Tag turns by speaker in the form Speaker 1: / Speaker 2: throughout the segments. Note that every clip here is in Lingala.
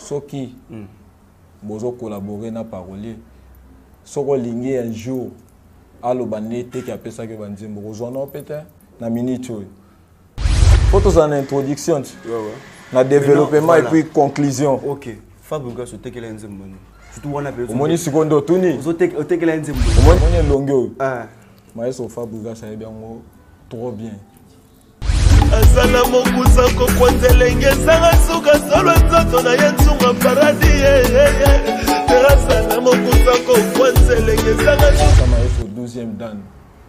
Speaker 1: soki bozo collaborer na parolier soko lingi un jour alo banete qui appelle ça que banzimbo kozona peut-être na minute oyo photos en introduction na développement et puis conclusion.
Speaker 2: OK Fabuga so tekela nzimbo surtout wana pe
Speaker 1: omoni sikondo tuni
Speaker 2: zo tekela nzimbo
Speaker 1: omoni longo maestro Fabuga ça est bien trop bien.
Speaker 3: Asala mokusa ko kwanzelenge sanga suka solo nzoto na yensunga paradis asala mokusa ko kwanzelenge sanga suka
Speaker 1: maestro 12e dan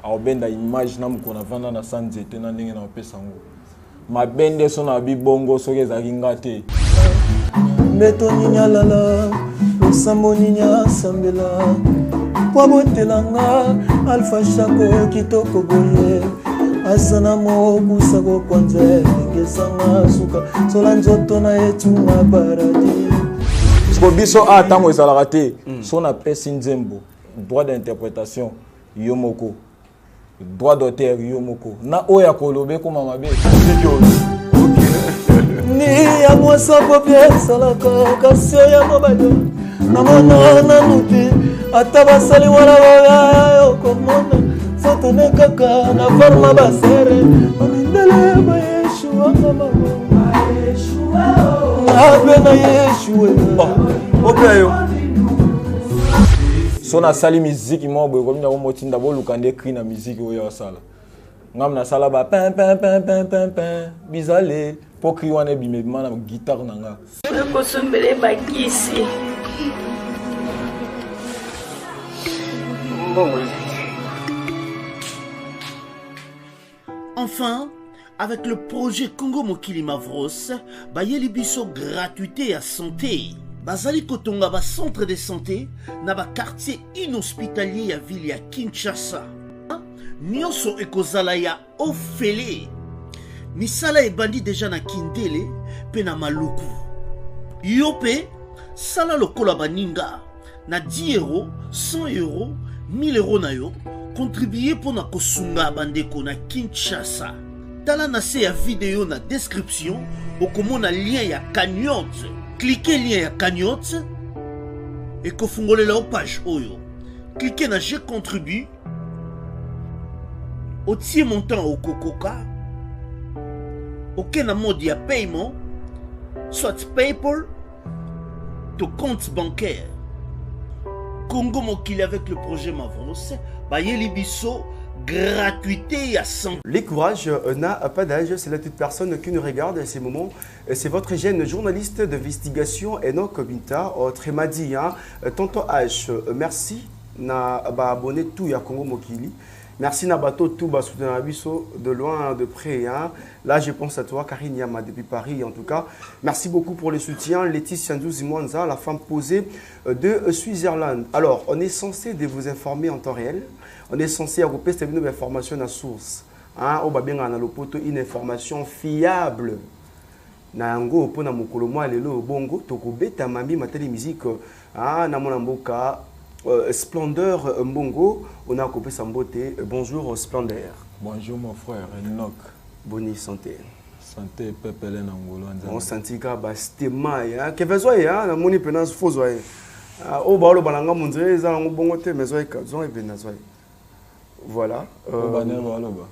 Speaker 1: aobenda image na mukona vanda na sanzete na ndenge na opesa ngo mabende so na bibongo soki ezalaki ngate mbeto ninya lala losambo ninya sambela po botelanga alpha shako kitoko boye asana mokusa ko kwanzelenge sanga suka sola nzoto na yetunga paradis sko biso atango ezalaka te so na pesi nzembo droit d'interprétation yomoko droit d'auteur yomoko na oya kolobe ko mama be ni ya mosa popie salaka kasio ya mobado na mona na nupi atabasali wala waya komona foto ne kaka na forma basere amindele ba yeshua mama yeshua na yeshua okayo so na sali musique mo boy comme ndako motinda bo lukande cri na musique oyo sala ngam na sala ba pin pin pin pin pin pin bizale po cri wana bime na guitare nanga
Speaker 4: ko sombele ba kisi
Speaker 5: Enfin, avec le projet Congo Mokili Mavros, bayeli biso gratuité à santé. Bazali kotonga ba centre de santé na ba quartier inhospitalier ya ville ya Kinshasa. Nyonso ekozala ya ofele. Misala ebandi déjà na Kindele pe na Maluku. Yope sala lokola baninga na 10 €, 100 €, 1000 € na yo. Contribuer pour na kosunga bandeko na Kinshasa. Tala na se ya vidéo na description okomona lien ya cagnotte. Cliquez lien ya cagnotte et kofungolela la page oyo. Cliquez na je contribue. Otie montant au kokoka. Aucun mode ya paiement, soit PayPal, to compte bancaire. Congo Mokili avec le projet Mavros, bayeli biso gratuité à 100.
Speaker 2: Les courages n'a pas d'âge, c'est la toute personne qui nous regarde à ces moments. C'est votre jeune journaliste d'investigation Enoch Binta, Trémadi, tonton H. Merci na abonné tout ya Congo Mokili. Merci Nabato tout bas soutenir biso de loin de près. Là je pense à toi Karine Yama depuis Paris en tout cas. Merci beaucoup pour le soutien. Laetitia Ndouzi Mwanza, la femme posée de Switzerland. Alors on est censé de vous informer en temps réel. On est censé regrouper cette information à source. On va bien dans le poteau une information fiable. Nango pona mokolo mwa lelo bongo tokobeta mambi mateli musique na mona mboka Splendeur Mbongo, on a coupé sa beauté. Bonjour Splendeur.
Speaker 1: Bonjour mon frère Enoch.
Speaker 2: Bonne santé.
Speaker 1: Santé pepele na ngolo nzambe.
Speaker 2: On sentit ka ba stema ya. Que besoin ya na moni penance faux zoye. O ba lo balanga munzere za ngo bongo te mezo ka zo e benazo. Voilà.
Speaker 1: Ba ne ba lo ba.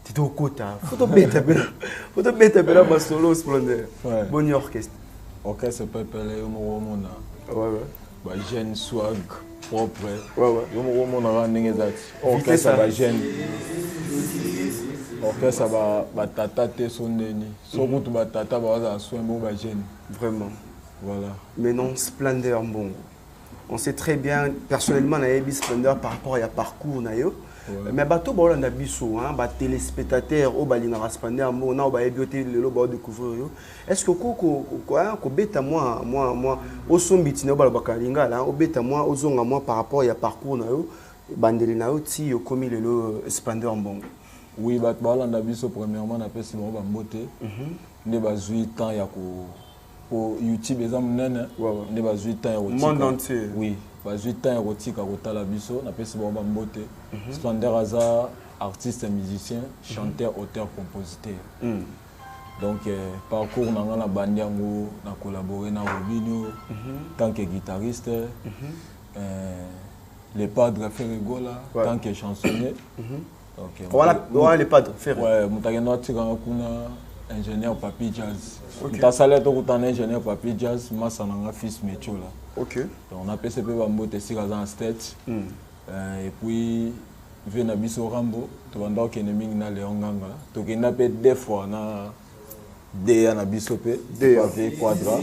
Speaker 2: Tito kota. Photo beta bela ba solo Splendeur. Bonne orchestre.
Speaker 1: Orchestre pepele mo mona.
Speaker 2: Ouais.
Speaker 1: Ba jeune swag propre.
Speaker 2: Ouais.
Speaker 1: Yo mo mona ndenge zati. Orchestre ba jeune. Orchestre ba tata te sondeni. So kutu ba tata ba za swembo ba jeune.
Speaker 2: Vraiment.
Speaker 1: Voilà.
Speaker 2: Mais non Splendeur Mbongo. On sait très bien personnellement na yebi Splendeur par rapport à parcours na yo. Mais bateau ba na biso ba téléspectateurs au balinga Splendeur Mbongo na ba yebioté lelo ba découvrir yo. Est-ce que ko beta moi au sombiti na ba bakalinga là au beta moi au zonga moi par rapport à parcours na yo bandeli na yo ti yo komi lelo Splendeur Mbongo.
Speaker 1: Oui, ba na biso premièrement na pesi ba mbote. Ne ba 8 ans ya ko YouTube exemple nene ne ba 8 ans ya
Speaker 2: monde entier.
Speaker 1: Oui, ba 8 ans érotique à kotala biso na pesi ba mbote. Splendeur aza artiste musicien, chanteur, auteur, compositeur. Donc, parcours, on a Bandiango, on a collaboré avec Robinho, tant que guitariste. Les padres Ferrego, là, tant que chansonnier. Donc,
Speaker 2: voilà les padres Ferrego.
Speaker 1: Ouais, je suis ingénieur papi jazz. Je suis ingénieur papi jazz, je suis un fils métier.
Speaker 2: Ok.
Speaker 1: Donc, on a PCP Bambo, c'est en state. Et puis, je suis à Rambo, je suis à Léon Ganga. Donc, il y a des fois, DA na Bissopé, Quadra.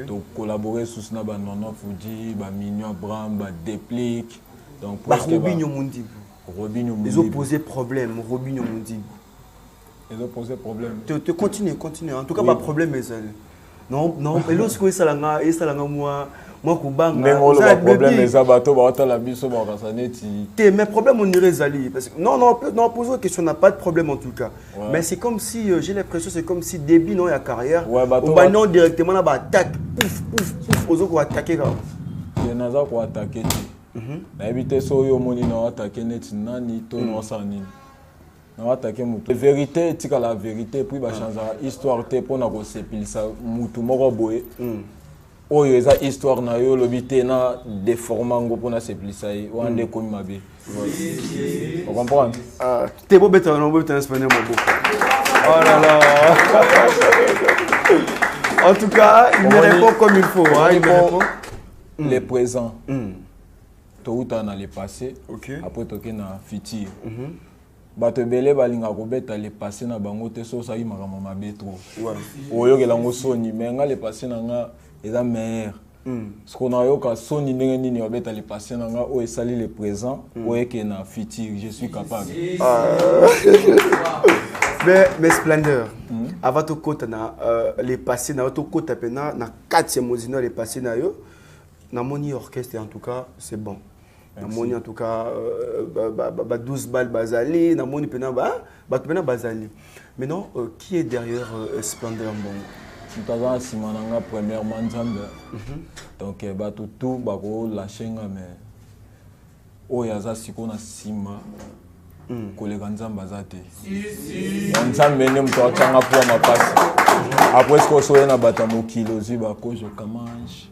Speaker 1: Donc collaborer sous Snaba Nono Fuji, Mignon Abraham, Déplique. Donc
Speaker 2: Robinho Mundi.
Speaker 1: Les
Speaker 2: opposés problème, Robinho Mundi.
Speaker 1: Les opposés problème.
Speaker 2: Tu continues. En tout cas, pas problème mais non, mais lorsque ça l'a moi. Moi,
Speaker 1: mais le problème est abattu, la biso,
Speaker 2: mais problème, on irait Zali. Non, pose une question, on n'a pas de problème en tout cas. Ouais. Mais c'est comme si, j'ai l'impression, c'est comme si début, non, il y a carrière. Ouais, on non directement là, attaque, pouf, aux autres, on va attaquer.
Speaker 1: Il y en a qui vont attaquer. Éviter ça, il y a attaquer, nani, ton sani. On attaquer la vérité, c'est la vérité, puis il va changer l'histoire, pour nous sépiler ça, moutou, moroboé. Oyo eza histoire na yo lobité na déformango pour na séplisaï ou ande komi mabe. Vous comprenez?
Speaker 2: T'es beau bête non beau espagnol mon beau. Oh là là. En tout cas, il me répond comme il faut, hein, il me répond
Speaker 1: les présents. Tout dans le passé. Après toke na futur. Bato belé balinga ko beta le passé na bango te so sa yima maman mabe trop. Ouais. Oyo ke lango soni mais nga le passé na nga eza meilleur. Ce qu'on a eu quand Sony n'est pas le passé, on sali le présent, on est que na futur, je suis capable.
Speaker 2: Mais splendeur. Avant tout côté na les passés na tout côté pena na 4e mozino les passés na yo na moni orchestre en tout cas c'est bon. Na moni en tout cas 12 balles bazali na moni pena pena bazali. Maintenant qui est derrière Splendeur Mbongo?
Speaker 1: Nous avons la première manzambe. Donc, tout la chaîne, mais oh, il y a si qu'on a sima, collègue nzamba zate. Nzambe ne m'toa tanga pour ma passe. Après ce qu'on soit na batamo kilo ziba kojo kamanche.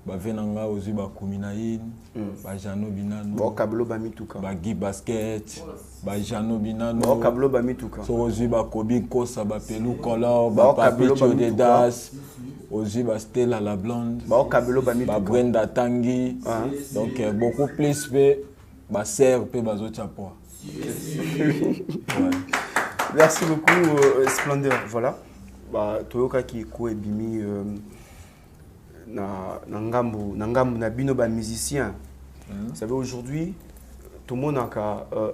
Speaker 1: Venanga oziba kuminayin, Jano Binano,
Speaker 2: Kablo Bamituka,
Speaker 1: Bagi Basket, Jano Binano,
Speaker 2: Kablo Bamituka,
Speaker 1: so oziba Kobi Kosa, Pelu Color, Papicho de Das, oziba Stella la Blonde,
Speaker 2: Kablo Bamituka,
Speaker 1: Brenda Tanguy, donc beaucoup plus ba serre pe bazo chapo.
Speaker 2: Merci beaucoup Splendeur. Voilà. Toyoka ki ko ebimi na bino ba musicien. Vous savez aujourd'hui tout le monde a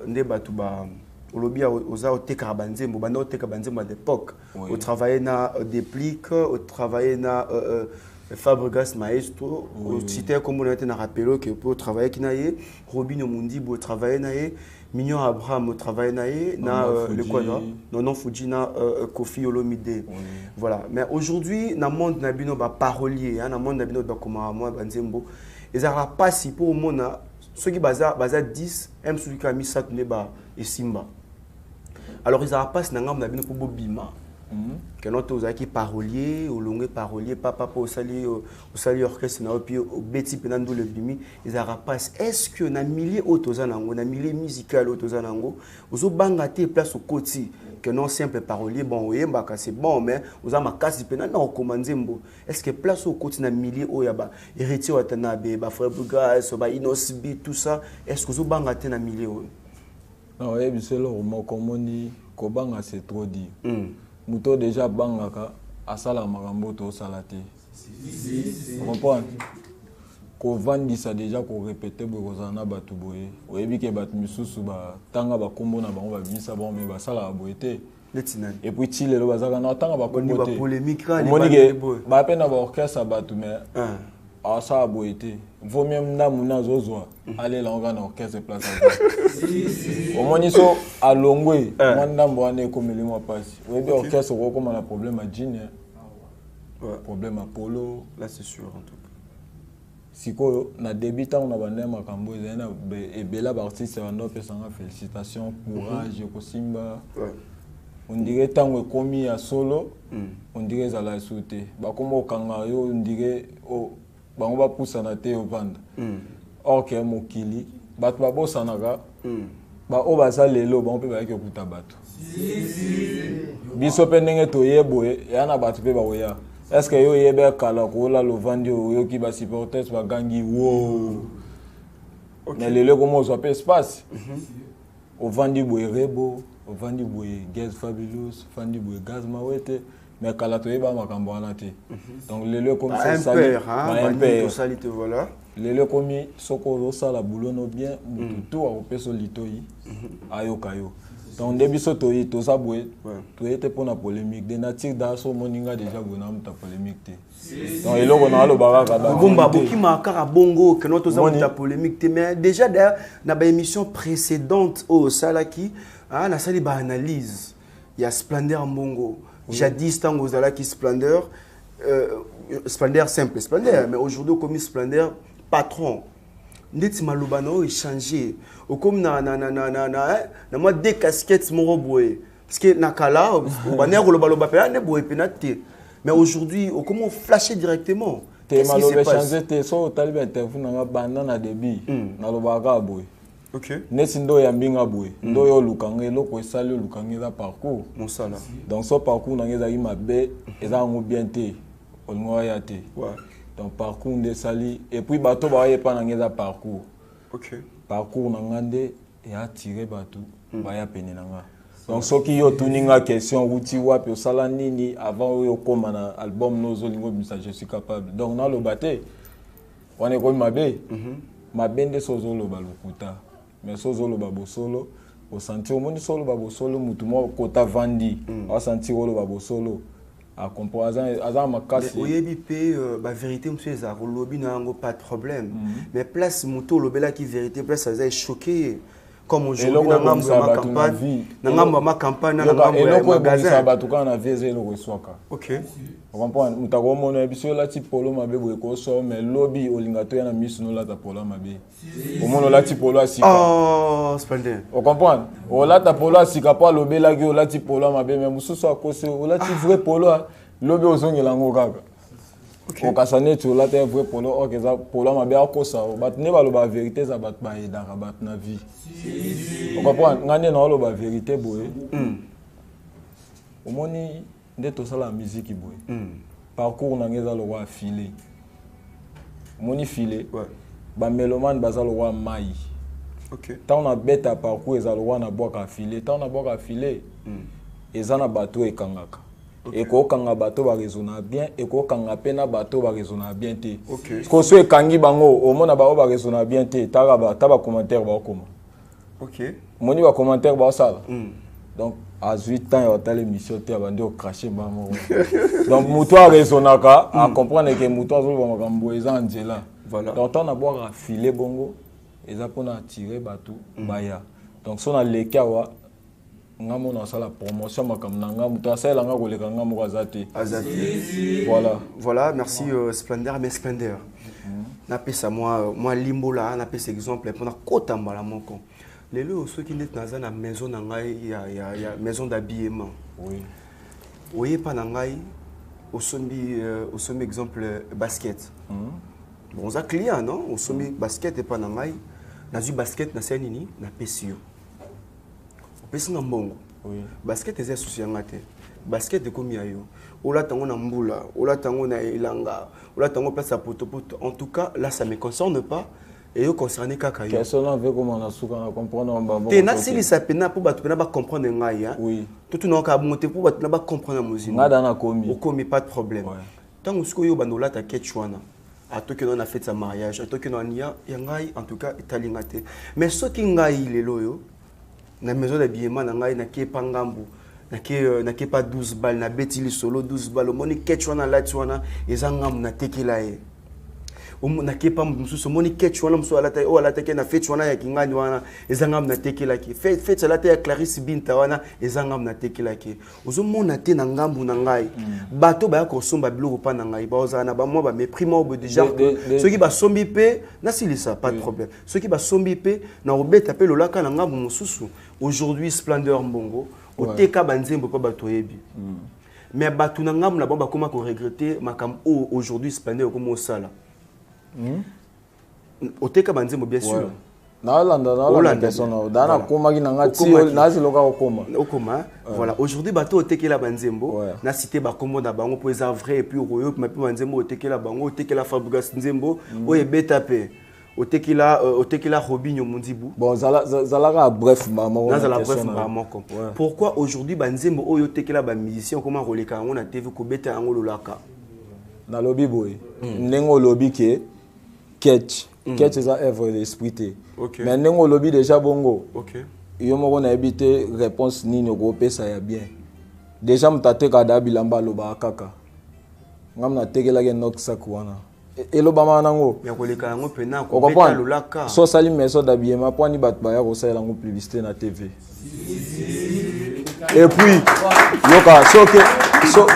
Speaker 2: ndeba tout ba olobi oza oteka banzembo banda oteka banzembo à l'époque. Au travailler na Déplique, au travailler na Fabregas Maestro, au cité comme on était na rappelo que pour travailler kinaye Robinho Mundi pour travailler naé Mignon Abraham au travail na le quadra non Fuji na Kofi Olomide. Voilà, mais aujourd'hui dans le monde na bino ba parolier dans le monde na bino ba koma moi banzembo ils ara pas si pour au monde ceux qui baza 10 m celui qui a mis ça ne ba et simba. Alors ils ara pas na ngam na bino pour bobima. Que notre ozaki parolier au longue parolier papa au sali orchestre na puis au beti penando le bimi ils arapas est-ce que na millier autozanango na millier musical autozanango ozo banga te place au côté que non simple parolier bon oyemba c'est bon mais oza makasi penana o komanzembo est-ce que place au côté na millier oyaba héritier watanabe ba frère Bugas ba Inosbi tout ça est-ce que ozo banga te na millier o
Speaker 1: non et c'est là mo komoni ko banga c'est trop dit. Muto déjà bangaka asala marambo to salate. Vous comprenez? Ko vandisa déjà ko répéter bokozana batu boye. Oyebi ke batu misusu ba tanga ba kombo na bango ba bisa bon mais ba sala boyete. Et puis tile lo bazaka na tanga ba kombo te.
Speaker 2: Ba polémique ra
Speaker 1: les ba pena ba orchestre batu mais ça boyete. Vaut mieux mna zozwa aller là on va dans orchestre place. Au moins ils sont à Longwe, moi ndambo comme les mois passent. Oui bien orchestre comme un problème à Jean. Problème à Polo,
Speaker 2: là c'est sûr en tout cas.
Speaker 1: Si quoi na débutant on a bandé makambo et bella artiste on doit faire félicitations, courage, Kosimba. on dirait tango ekomi ya solo on dirait ezala sauté bakoma okanga yo on dirait bango bapusana te ovanda or ke mokili bato babosanaka o baza lelo bango mpe bayaki okuta bato biso mpe ndenge toyeboye eya na bato mpe baoya estce yo oyebe kala kola lovandi oyoki basupporters bagangi wo mais lelo ekoma ozwa mpe espace ovandi boye Rebo ovandi boye Gaz Fabulous ovandi boye Gaz Mawete mais kala toyeba makambo wana te donc lelo ekomi
Speaker 2: voilà
Speaker 1: lelo komi soko ozosala boulot no bien mutu to akopesa litoi ayoka yo donc nde biso toyi toza boye toyete mpona polémique de nature daso moninga déjà bona muta polémique te donc eloko na alobaka kaka
Speaker 2: bomba bokima kaka bongo que notre toza muta polémique te mais déjà d'ailleurs na ba émission précédente au salaki na sali ba analyse ya Splendeur Mbongo jadis tango zalaki Splendeur Splendeur simple Splendeur mais aujourd'hui comme Splendeur patron ndeti malubano échanger au comme na moi deux casquettes moro boy parce que nakala baner loba pe ne boy penate mais aujourd'hui au comment flasher directement
Speaker 1: te malobe changer te so talibe interview na banda na début na lobaka boy
Speaker 2: OK
Speaker 1: neti ndo ya mbinga boy ndo yo lukanga eloko esali lukanga za parcours
Speaker 2: mon sala
Speaker 1: donc so parcours na ngeza mabe eza ngo bien te olingo ya te donc parcours de sali et puis bato ba yepa na ngeza parcours
Speaker 2: OK
Speaker 1: parcours na ngande et attirer bato ba ya pene nanga donc soki yo tuninga question wuti wapi osala nini avant yo koma na album nozo lingo bisa je suis capable donc na lo baté on est comme mabe mabende sozo lo balukuta mais sozo lo babo solo au sentir moni solo babo solo mutu mo kota vandi au sentir lo babo solo à comprendre azan makasi
Speaker 2: oyebi pe ba vérité monsieur za lobby na ngo pas de problème mais place muto lobela ki vérité place ça choqué comme aujourd'hui na ngambo ma campagne na ngambo ma campagne na ngambo ya magasin
Speaker 1: ça batuka na vieze lo reswaka
Speaker 2: OK
Speaker 1: on comprend mutako mona biso la ti polo mabe boye ko so mais lobby olinga to ya na misu no la ta polo mabe o mono la ti polo asika
Speaker 2: oh Splendeur
Speaker 1: on comprend o la ta polo asika pa lobela ki o la ti polo mabe mais mususu akose o la ti vrai polo lobby ozongela ngo kaka o kasane tu la ta vrai polo o keza polo mabe akosa o bat ne ba lo ba vérité za bat ba edaka bat na vie on comprend ngane na lo ba vérité boye o moni nde tosala musique boye parcours na ngeza lo wa filer moni filer ba mélomane bazalo wa mai
Speaker 2: OK
Speaker 1: tant na beta parcours ezalo wa na boka filer tant na boka filer ezana bato ekangaka eko kanga bato ba raisonner bien eko kanga pena bato ba raisonner bien te ko so ekangi bango o mona ba ba raisonner bien te taba commentaire ba koma
Speaker 2: OK
Speaker 1: moni ba commentaire ba sala donc à 8 ans il y a l'émission tu as vendu au cracher bango donc muto a raisonnaka à comprendre que muto azo ba makambo eza angela
Speaker 2: voilà
Speaker 1: donc on a boire filer bongo eza pona tirer bato baya donc so na leka wa ngamo na sala promotion makam na ngamo to asala nga koleka ngamo kazate
Speaker 2: voilà merci Splendeur mais Splendeur na pesa moi limbola na pesa exemple pour na kota mbala moko lelo ceux qui net na maison na ngai ya maison d'habillement oui pas na ngai au sommet exemple basket bon ça client non au sommet basket et pas na ngai na du basket na senini na pesio pesi na mbongo basket eza souci ngate basket comme yayo ola tango na mbula ola tango na ilanga ola tango place à poto en tout cas là ça me concerne pas et yo concerné kaka yo
Speaker 1: personne avec comment on a souka comprendre mbambo
Speaker 2: te na sili ça pena pour bato pena ba comprendre ngai ya tout na ka monter pour bato na ba comprendre muzini
Speaker 1: ngada na komi
Speaker 2: okomi pas de problème tango siko yo bandola ta ketchwana atoki on a fait sa mariage atoki on ya ngai en tout cas italingate mais ce qui ngai lelo yo na maison d'habillement na ngai na kepa ngambu na kepa 12 balles na betili solo 12 balles moni ketchwana lati wana eza ngamu na tekela ye na kepa mususu moni ketchwana musu alata o alata ke na fetch wana ya kingani wana eza ngamu na tekela ki fetch alata ya Clarisse Binta wana eza ngamu na tekela ki ozomona te na ngambu na ngai bato ba ko somba biloko pa na ngai ba ozana ba mo ba mépris mo déjà ceux qui ba sombi pe na silisa pas de problème ceux qui ba sombi pe na obeta pe lolaka na ngambu mususu aujourd'hui Splendeur Mbongo oteka banzembo pa bato yebi mais bato na ngam na ba koma ko regretter makam aujourd'hui Splendeur comme au sala oteka banzembo bien sûr
Speaker 1: na personne dana koma ki nanga ti na ziloka okoma
Speaker 2: voilà aujourd'hui bato otekela banzembo na cité ba kombo na bango po eza vrai et puis oyo ma pe banzembo otekela bango otekela Fabregas Nzembo oye beta pe otekela Robinho Mundibu
Speaker 1: bon zalaka bref
Speaker 2: pourquoi aujourd'hui banzembo oyo otekela ba musicien comment roleka ngo na TV ko beta ngo lolaka
Speaker 1: na lobby boy nengo lobby ke catch eza œuvre d'esprit te mais nengo lobby déjà bongo yo moko na ebité réponse nini ko pesa ya bien déjà mutateka da bilamba loba kaka ngam na tekela ke noksa kuana eloba manango
Speaker 2: ya koleka yango pena ko beta lolaka
Speaker 1: so sali meso d'habillement poni bat ba ya ko sala ngo publicité na TV et puis yoka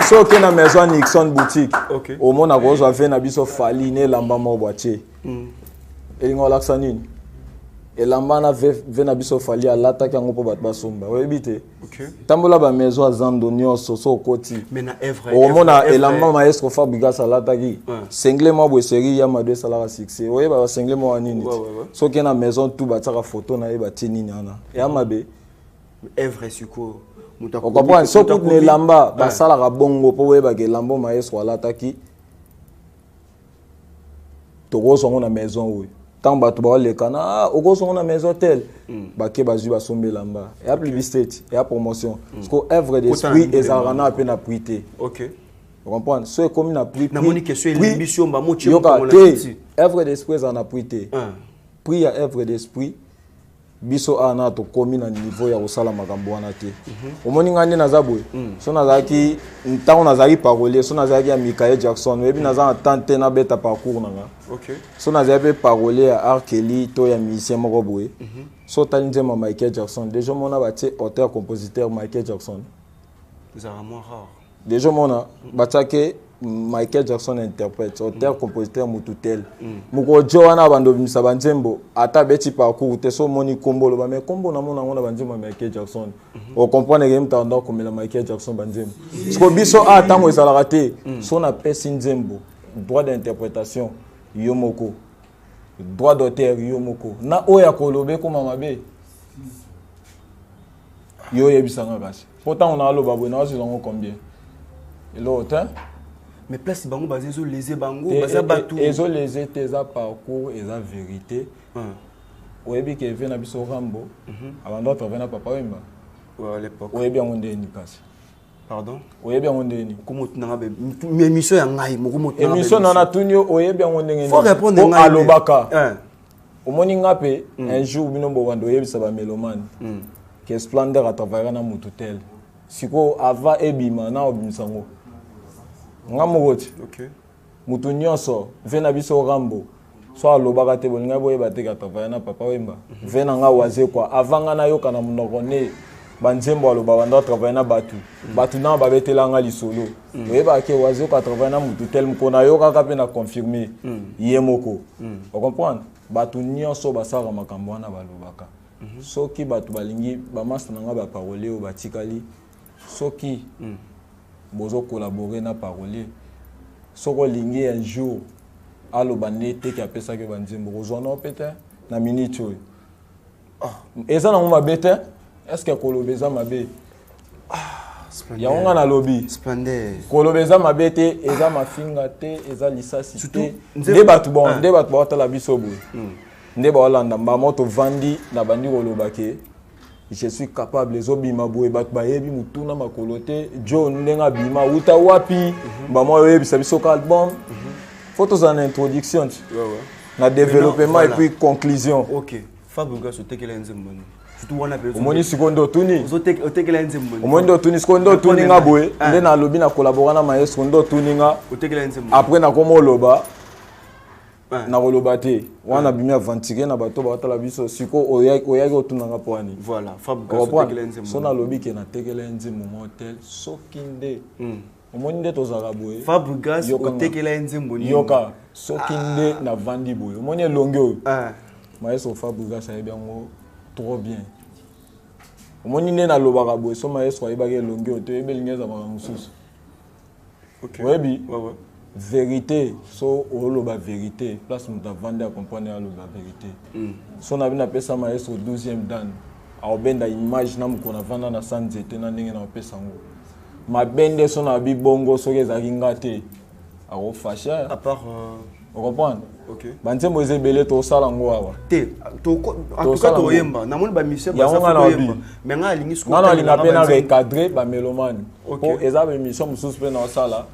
Speaker 1: soke na maison Nixon boutique au mona ko zo fait na biso fali ne lamba mo boache elingo laksa nini elamba na ve na biso fali alata kango po bat basomba oyebite tambola ba maison azando nyonso so koti
Speaker 2: mais na œuvre
Speaker 1: au mona elamba maestro Fabregas alata ki single mo bo série ya ma deux salara succès oyeba single mo anini soke na maison tout bataka photo na yeba tinini ana ya mabe
Speaker 2: œuvre suko
Speaker 1: on comprend so tout ne lamba basala bongo po oyeba ke lambo maestro alata ki to songo na maison oyo tant bato ba lekana songo na maison tel bake bazui basombe lamba et a publicité et a promotion parce que œuvre d'esprit ezalana a peine apprité
Speaker 2: OK
Speaker 1: vous comprenez so comme na prix
Speaker 2: na moni question l'émission ba mochi
Speaker 1: œuvre d'esprit en apprité prix ya œuvre d'esprit biso ana to komi na niveau ya kosala makambo wana te omoni ngani nazabwe so nazaki ntango nazaki parolier so nazaki ya Michael Jackson webi naza tante na beta parcours nanga so nazaki parolier ya R. Kelly to ya musicien moko boye so talinzema Michael Jackson déjà mona batie auteur compositeur Michael Jackson
Speaker 2: c'est vraiment rare
Speaker 1: déjà mona batake Michael Jackson interprète auteur compositeur mututel muko joana bando bimisa banzembo ata beti parcours te so moni kombo lo ba mais kombo na mona ngona banzembo Michael Jackson o comprendre que mta ndo komela Michael Jackson banzembo sko biso ata mo ezala raté so na pesi nzembo droit d'interprétation yomoko droit d'auteur yomoko na oya kolobe koma mabe yo yebisanga kasi pourtant on a lo babwe na zilongo combien et l'autre
Speaker 2: mais place bango basé sur les bango basa batou
Speaker 1: ezo les tes parcours et la vérité oyebi ke vena biso rambo avant d'autres vena papa wemba
Speaker 2: à l'époque
Speaker 1: oyebi on ndeni kasi
Speaker 2: pardon
Speaker 1: oyebi on ndeni
Speaker 2: komotu na be émission ya ngai mokomotu na
Speaker 1: émission na tunyo oyebi on ndeni
Speaker 2: faut répondre
Speaker 1: ngai alobaka omoni ngape un jour bino bo wando oyebi sa ba mélomane que Splendeur à travailler na mututel siko ava ebima na obimsango ngamogoti mutu nyonso vena biso rambo so alobaka te bolinga boyeba te katava na papa wemba vena nga waze kwa avanga na yoka na munoko ne banzembo aloba banda travailler na batu na babetela nga lisolo oyeba ke waze kwa travailler na mutu tel mkona yoka ka pe na confirmer yemoko on comprendre batu nyonso basara makambo wana balobaka soki batu balingi ba master nga ba parole o batikali soki bozo collaborer na parolier soko lingi un jour aloba nete ki apesa ke banzembo kozona peut-être na minute oyo eza na ngoma bete est-ce que kolobeza mabe ya nga na lobby
Speaker 2: Splendeur
Speaker 1: kolobeza mabe te eza mafinga te eza lisasi te nde batu batala biso boye nde baolanda mbamoto vandi na bandi koloba ke je suis capable les obima boye bat bayebi mutuna makolote John ndenga bima uta wapi mbamo yebi sabiso album photos en introduction na développement et puis conclusion
Speaker 2: OK Fabregas otekela nzembo surtout wana pe
Speaker 1: omoni sikondo tuni
Speaker 2: otekela nzembo
Speaker 1: omoni ndo tuni sikondo tuni nga boye nde na lobi na collaborer na maestro ndo tuni nga
Speaker 2: otekela nzembo
Speaker 1: après na komo loba na kolobate wana bimi aventurer na bato batala biso siko oyaki otunanga poani
Speaker 2: voilà Fabregas otekela nzembo
Speaker 1: so na lobi ke na tekela nzembo motel soki nde omoni nde tozala boye
Speaker 2: Fabregas otekela nzembo ni
Speaker 1: yoka soki nde na vandi boye omoni elongi oyo maestro Fabregas ayebi yango trop bien omoni nde nalobaka boye so maestro ayebaki elongi oyo toyebelingi ezalaka mosusu oyebi vérité so oloba vérité place moto avandi acomprendre aloba vérité so na bino apesa maestro 12e dan aobenda image na mokolo avanda na sa nzete na ndenge na opesa yango mabende so na bibongo soki ezalaki nga te akofashe
Speaker 2: à part
Speaker 1: ocomprendre
Speaker 2: OK
Speaker 1: banzembo eza ebele tosala yango awa
Speaker 2: te en tout cas toyemba namoni bamission
Speaker 1: bazafoyemba
Speaker 2: mais nga alingi siko
Speaker 1: ngana alinga mpe na recadre bamélomane mpo eza baémission mosusu mpe na osala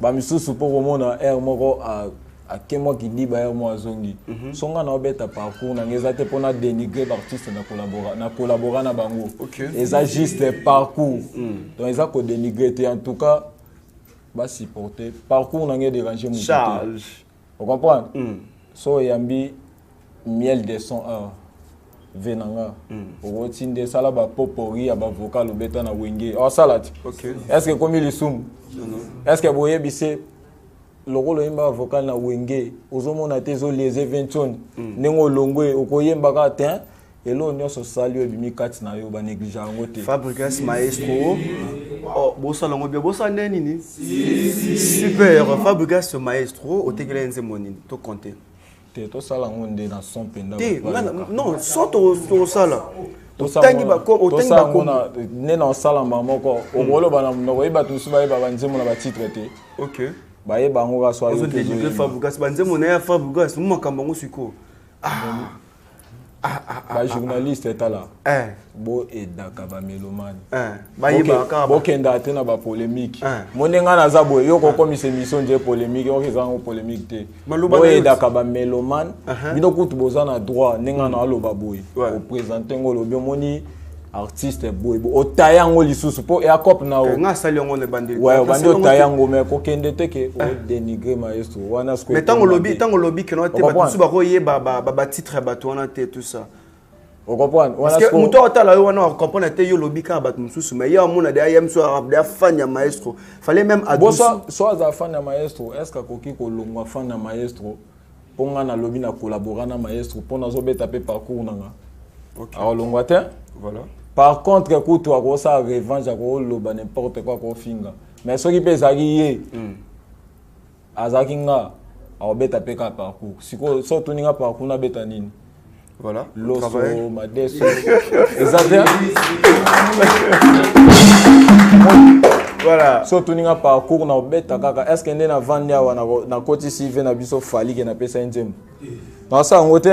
Speaker 1: bamisusu mpo komona aire moko akemwaki diba aire mo azongi so nga na obeta parcours nanga eza te mpona dénigrer baartiste na collabora na bango eza juste parcours donc eza kodénigrer te en tout cas basupporter parcours nanga edérange motu te vous comprenez so yambi miel de son heure venanga okotinde sala bapopori ya bavocal obeta na wenge osala te est-ce que komi lisumu est-ce que boyebi se lokolo yemba vocal na wenge ozomona te ezolese vinton ndenge olongwe okoyembaka te elo nyonso sali oyo ebimi kati na yo banéglige yango te
Speaker 2: Fabregas maestro bosala yango bien bosala nde nini super Fabregas maestro otekela nzembo nini tokonte
Speaker 1: te tosala yango nde na son mpenza
Speaker 2: non son tosala
Speaker 1: nde na osalamba moko okoloba na monoko oyeba to mosusu bayeba banzembo na batitre te bayeba yango kaso
Speaker 2: Fabregas banzembo na ya Fabregas mo makambo yango sikoyo
Speaker 1: bajournaliste etala bo edaka bamélomane
Speaker 2: bokenda
Speaker 1: te na bapolémique mo ndenga naza boye yo kokomisa émission nje polémique oyo eza yango polémique te bo edaka bamélomane bino kutu boza na droit ndenga na aloba boye oprésente ngo lobi omoni artiste boye otaya yango lisusu mpo eacope na o obandi otaya yango me kokende te ke odénigre maestro wana
Speaker 2: mais ntango lobi keno te bato mosusu bakoyeba batitre ya bato wana te tout ça parce que moto otala yo wana okomprendre te yo lobi kaka bato mosusu mais ye amona deya ye mosu deya fan ya maestro fallait même
Speaker 1: so aza fan ya maestro est ce que akoki kolongwa fan ya maestro mpo nga na lobi na collabora na maestro mpo nazobeta mpe parcours nanga akolongwa te
Speaker 2: voilà.
Speaker 1: Par contre, écoute, tu as ça revanche, tu as n'importe quoi qu'on finga. Mais ce qui peut s'agir, azakinga, a beta peka parcours. Si tu surtout n'as parcours na beta nini.
Speaker 2: Voilà.
Speaker 1: L'osso, madesso. Exactement. Voilà. Surtout n'as parcours na beta kaka. Est-ce que n'ena vania na koti sive na biso fali ke na pesa nzembo. Na ça ngote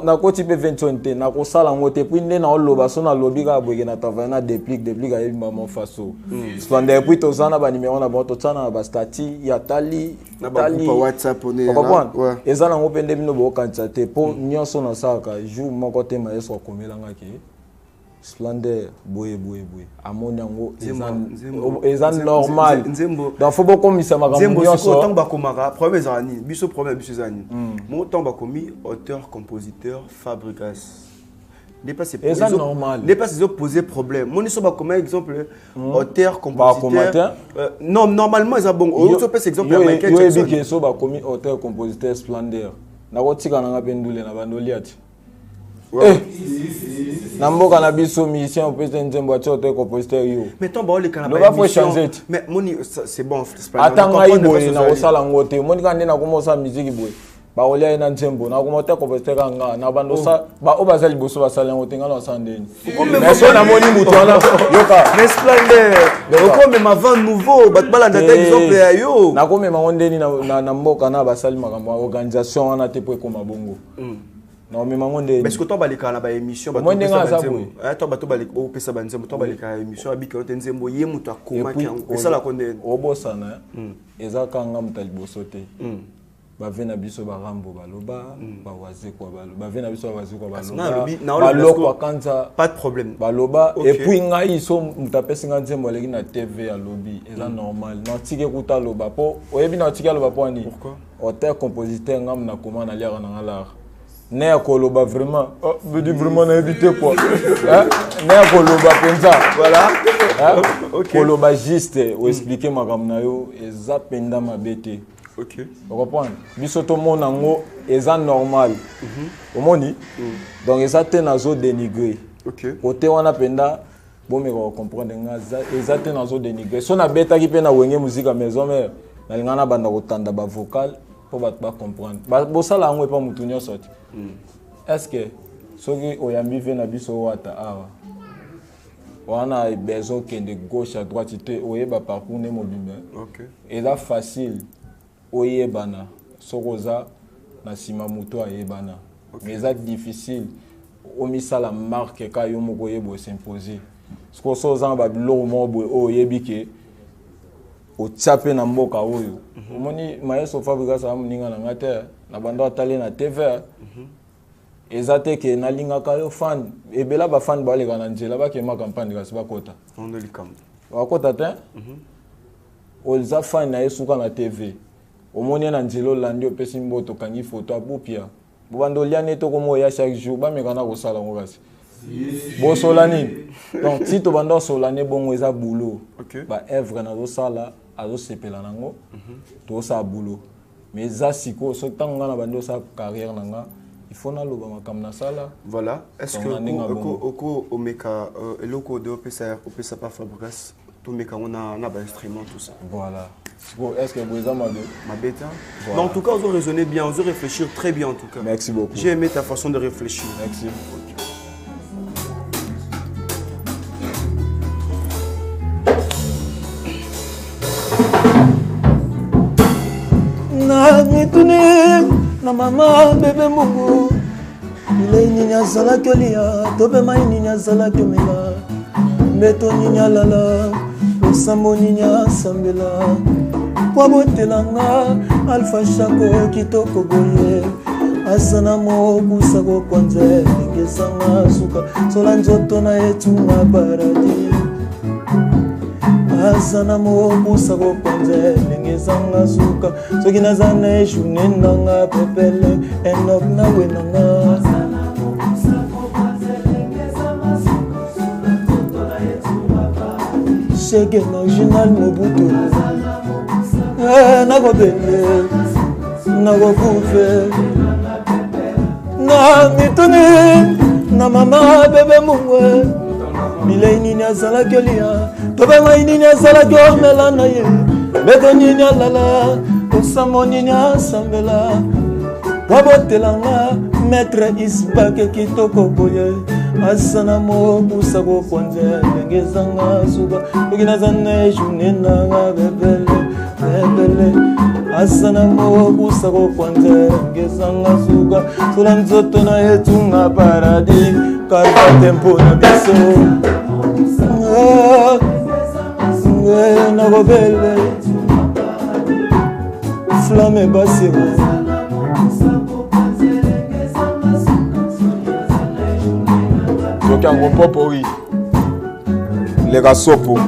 Speaker 1: na koti pe 21 te na ko sala ngote puis nde na oloba so na lobby ka boye na tavana déplique a eu maman faso splendeur puis to zana ba numéro na boto tsana ba stati ya tali
Speaker 2: na ba groupe WhatsApp on est
Speaker 1: là ezana ngope nde bino bo kanisa te po nyonso na saka jour moko te ma yeso komelanga ke splendeur boye amoni yango eza normal donc faut beaucoup komisa makambo nyonso
Speaker 2: tant bakomaka problème ezani biso problème biso ezani mo tant bakomi auteur compositeur Fabregas
Speaker 1: c'est normal
Speaker 2: dépasse poser problème mon so bakoma exemple auteur compositeur non normalement ça bon autre peut exemple
Speaker 1: ya Michael Jackson yo so bakomi auteur compositeur splendeur na kotika na ngapendule na bandoliati Namboka na biso musicien on peut nzembo a tsote compositeur yo.
Speaker 2: Mais ton ba le kana
Speaker 1: ba émission.
Speaker 2: Mais moni c'est bon c'est
Speaker 1: pas. Atanga iboye na osala ngote. Moni kande na komosa musique boye. Ba olia na nzembo na komota compositeur kanga na bando sa ba obazali boso basala ngote ngana sandeni. Mais so na moni mutu wana yoka.
Speaker 2: Mais splendeur. Comme ma vent nouveau bat balanda te exemple ya yo.
Speaker 1: Na comme ma ondeni na mboka na basali makambo organisation wana te po ekoma bongo. Non mais mangonde
Speaker 2: mais ce que toi balika na ba émission ba to ba to balika o pesa ba nzembo to balika émission abika to nzembo ye mutu akoma kango esala konde
Speaker 1: obosana ezakanga mutaliboso te ba vena biso ba rambo baloba ba waze kwa baloba ba vena biso waze kwa baloba baloko kanza
Speaker 2: pas de problème
Speaker 1: baloba et puis ngai so mutapesi nzembo leki na TV ya lobby eza normal na tike kuta loba po oyebi na tike loba po ani
Speaker 2: pourquoi
Speaker 1: auteur compositeur ngam na koma na liara na ngala né koloba vraiment veut dire vraiment na éviter quoi né koloba penza
Speaker 2: voilà
Speaker 1: OK koloba juste ou expliquer makambo na yo eza penda mabete
Speaker 2: OK
Speaker 1: vous comprenez biso to monango eza normal omoni donc eza te nazo dénigrer Côté wana penda bon mais comprendre nga exacte nazo dénigrer. So na beta ki pe na wenge musique à maison mais na lingana banda kotanda ba vocal pour ba comprendre. Ba bosala ngo pa mutu nyo sorti. Est-ce que soki oyambi ve na biso wata awa on a besoin de gauche à droite oyeba parcours ne mobimbe. Et là facile oyebana sokoza na sima muto ayebana. Mais c'est difficile omisala marque ka yo moko yebo s'imposer. Ce que soza ba bilo mo boy oyebike o tchape na mboka oyo. Omoni maestro Fabrice sa muninga na ngate na bando atale na TV. Ezate ke na linga kayo fan ebela ba fan ba le kana njela ba ke ma campagne ka siba kota
Speaker 2: on de likam
Speaker 1: wa kota te olza fan na esuka na TV omoni na njelo landi opesi mboto kangi photo abupia bubando liane to komo ya chaque jour ba me kana ko sala ngokasi bo solani donc si to bando solane bongo eza boulot ba œuvre na zo sala azo sepela nango to sa boulot mais za siko so tanga na bando sa carrière nanga il faut na loba makam na sala. Voilà.
Speaker 2: Est-ce que oko omeka eloko de opesa pas Fabrice to meka on a ba instrument tout ça.
Speaker 1: Voilà. Est-ce que vous avez
Speaker 2: ma bête? Voilà. En tout cas, vous avez raisonné bien, vous avez réfléchi très bien en tout cas.
Speaker 1: Merci beaucoup.
Speaker 2: J'ai aimé ta façon de réfléchir.
Speaker 1: Merci.
Speaker 6: Na mituni na mama bébé mungu ile ninya zala kolia tobe mai ninya zala komela meto ninya lala losambo ninya sambela kwa botelanga alfa shako kitoko boye asana mo kusako kwanze ngesanga suka sola nzoto na etunga paradis asana mo kusako kwanze ngesanga suka soki nazana eshune nanga pepele enok na wenanga asana mo kusako kwanze ngesanga suka sola nzoto na etunga paradis shege no original mobutu nako bende nako kufe na mituni na mama bebe mungwe milei nini azala kyolia tobe mai nini azala kyomela na ye beto nini alala osamo nini asambela wabotelanga maître isbake kitoko boye asana mo busa ko kwanze ngezanga suba ukina zanne june nanga bebele bebele asana mo busa ko kwanze ngezanga suba sura nzoto na etunga paradis karba tempo na biso na gobele flamme basiro
Speaker 1: Yokango popo oui. Les gasopo.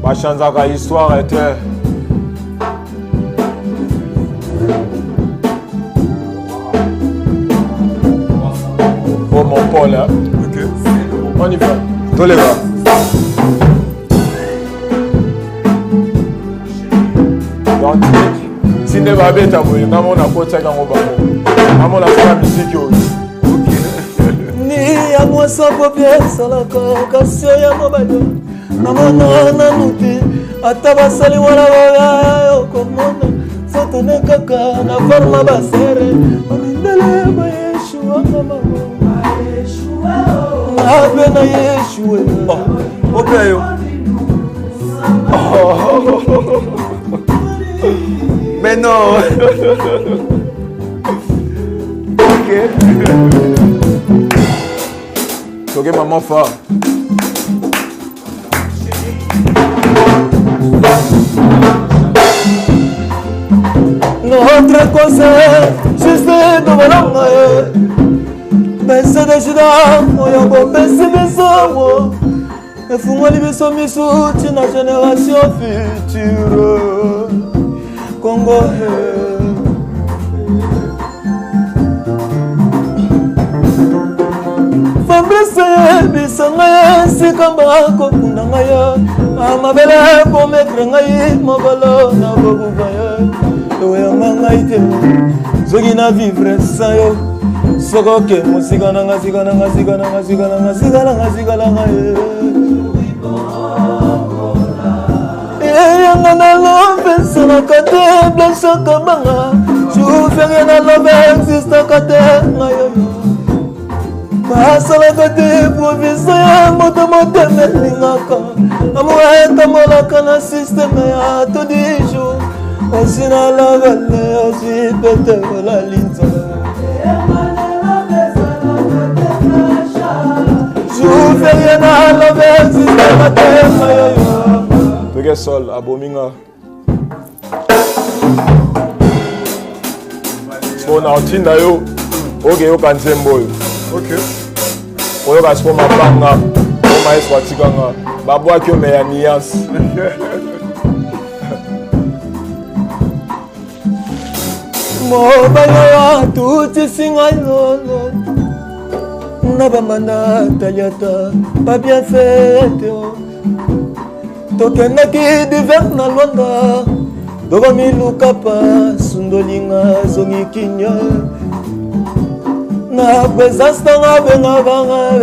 Speaker 1: Bachanzaka histoire était oh mon Paul hein. Ok. On y va. Tous les gars. Donc si ne va pas être boy, na mona ko tsaka ngo bango. Amona fala musique yo.
Speaker 6: Ni ya mwasa popie salaka kasio ya mobado. Na mona na nuti atabasali wala yo komona. Satane kaka na forma basere. Onindele ba Yeshua mama. Yeshua. Abe na Yeshua.
Speaker 2: Ok yo. Mais non. Ok.
Speaker 1: Ok maman fa.
Speaker 6: Notre conseil, juste devant l'homme. Bese de Juda, moyo bese beso. Et fumwa libiso misu tina génération future. Congo Fabrice bisanga sikamba kokunda ngaya Amabele pour mettre ngai mabalo na bokubaya. Oya mangaite. Zogina vivre sans yo. Sokoke musigana ngasigana ngasigana ngasigana ngasigana ngasigana ngaye. Yangana love sana kate blanche kabanga. Chufere na love existe kate ngayo. Masala kate provisoire moto moto melingaka. Amoueta molaka na système ya tout du jour. Osina la vale osi pete la linza. Chufere na love existe kate ngayo.
Speaker 1: Pege sol abominga. So na otinda yo. Oge yo kanzembo yo.
Speaker 2: Ok.
Speaker 1: Oyo kasiko mabanga. O maestro atikanga. Babwa kyo meya nias.
Speaker 6: Mobaya tuti singalo. Nabamana taliata pas bien fait. Tokendaki diver na Luanda. Dogomi lukapa sundolinga zongi kinya. Na présence nanga benga banga.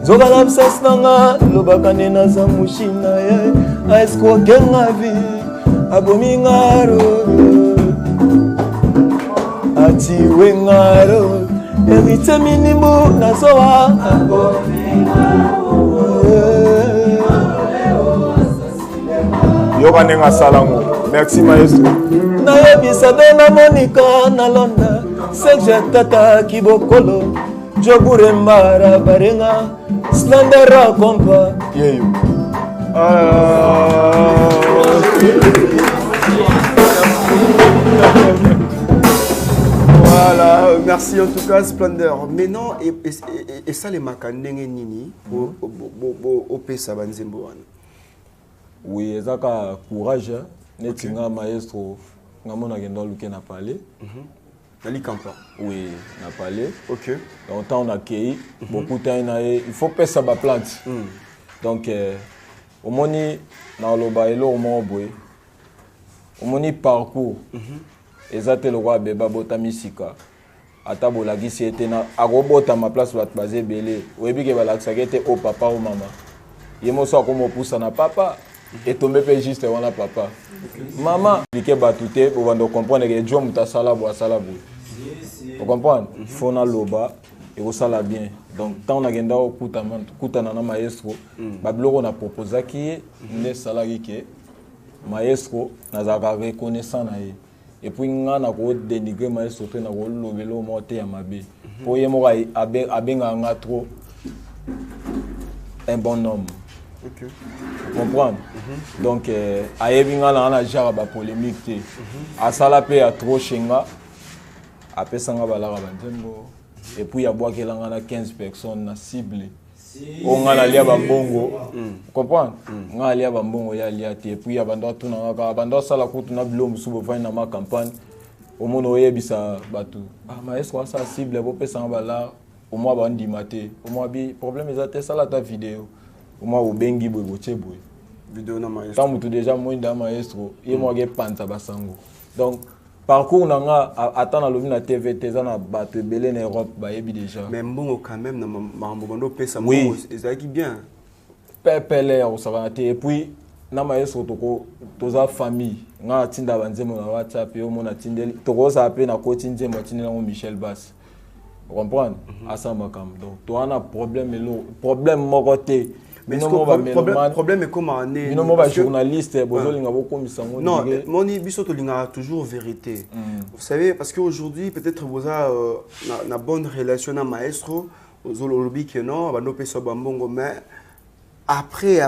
Speaker 6: Zogala msas nanga lobakane na zamushina ye. Aesko kenga vi abomi ngaro. Ati wengaro. Erite minimu na soa abomi ngaro.
Speaker 1: Yoka nenga salango. Merci maestro.
Speaker 6: Na yebisa na Monica na Londa. Sekje tata kibokolo. Jogure mbara barenga. Slandera kompa.
Speaker 1: Yeyo.
Speaker 2: Voilà, merci en tout cas, Splendeur. Maintenant, et ça les makandenge nini au pesa banzembo wana.
Speaker 1: Oui, ezaka courage. Netinga maestro. Ngamona genda luke na palais.
Speaker 2: Nali Kampa.
Speaker 1: Oui, na palais.
Speaker 2: Ok.
Speaker 1: Donc on a accueilli beaucoup de temps. Il faut pesa ba plante. Donc au moni na loba elo au moboy. Au moni parcours. Ezate le roi beba botami sika. Ata bolagisi ete na agobota ma place bat basé belé. Oyebi ke balakisa kete au papa ou maman. Yemo so ko mo poussa na papa. Et tomber juste wana papa. Maman, liké batouté pour vendre comprendre que Dieu muta sala bo sala bo. Vous comprenez? Il faut na loba et au sala bien. Donc tant on a genda au kutana na maestro, babloko na proposa qui ne salari ke maestro na zaka reconnaissant na ye. Et puis nga na ko dénigrer maestro te na ko lobelo monter ya mabe. Pour yemo abenga nga trop un bon homme.
Speaker 2: Ok.
Speaker 1: Comprendre. Donc ayevinga na na jara ba polémique a sala pe a trop chenga a pesanga balara banzembo et puis ya boa kelanga na 15 personnes na cible on nga na lia ba mbongo comprendre nga lia ba mbongo ya lia te et puis ya bando tuna nga bando sala kutu na bilo musubo fa na ma campagne au mono yebisa batu maestro sa cible bo pesanga balara au moins ba ndimate au moins bi problème ezate sala ta vidéo au moins au bengi boy bocheboy
Speaker 2: vidéo na maestro.
Speaker 1: Tant que déjà moi dans maestro, il m'a gagné panza basango. Donc parcours nanga attend à la TV teza na batte belé en Europe ba yebi déjà.
Speaker 2: Mais bon quand même na mambo pesa mo ezaki bien.
Speaker 1: Pepele au savate et puis na maestro toko toza famille nga tinda banzemo na WhatsApp yo mona tindeli toko sa pe na ko tinzemo tinela mo Michel Bass. Vous comprenez? Asa makam. Donc to ana problème mo côté.
Speaker 2: Mais le problème est comment on est.
Speaker 1: Journaliste, non,
Speaker 2: mon biso to linga toujours vérité. Vous savez, parce qu'aujourd'hui, peut-être vous avez une bonne relation avec maestro, vous avez lobby que non, bando peso bambongo, mais après,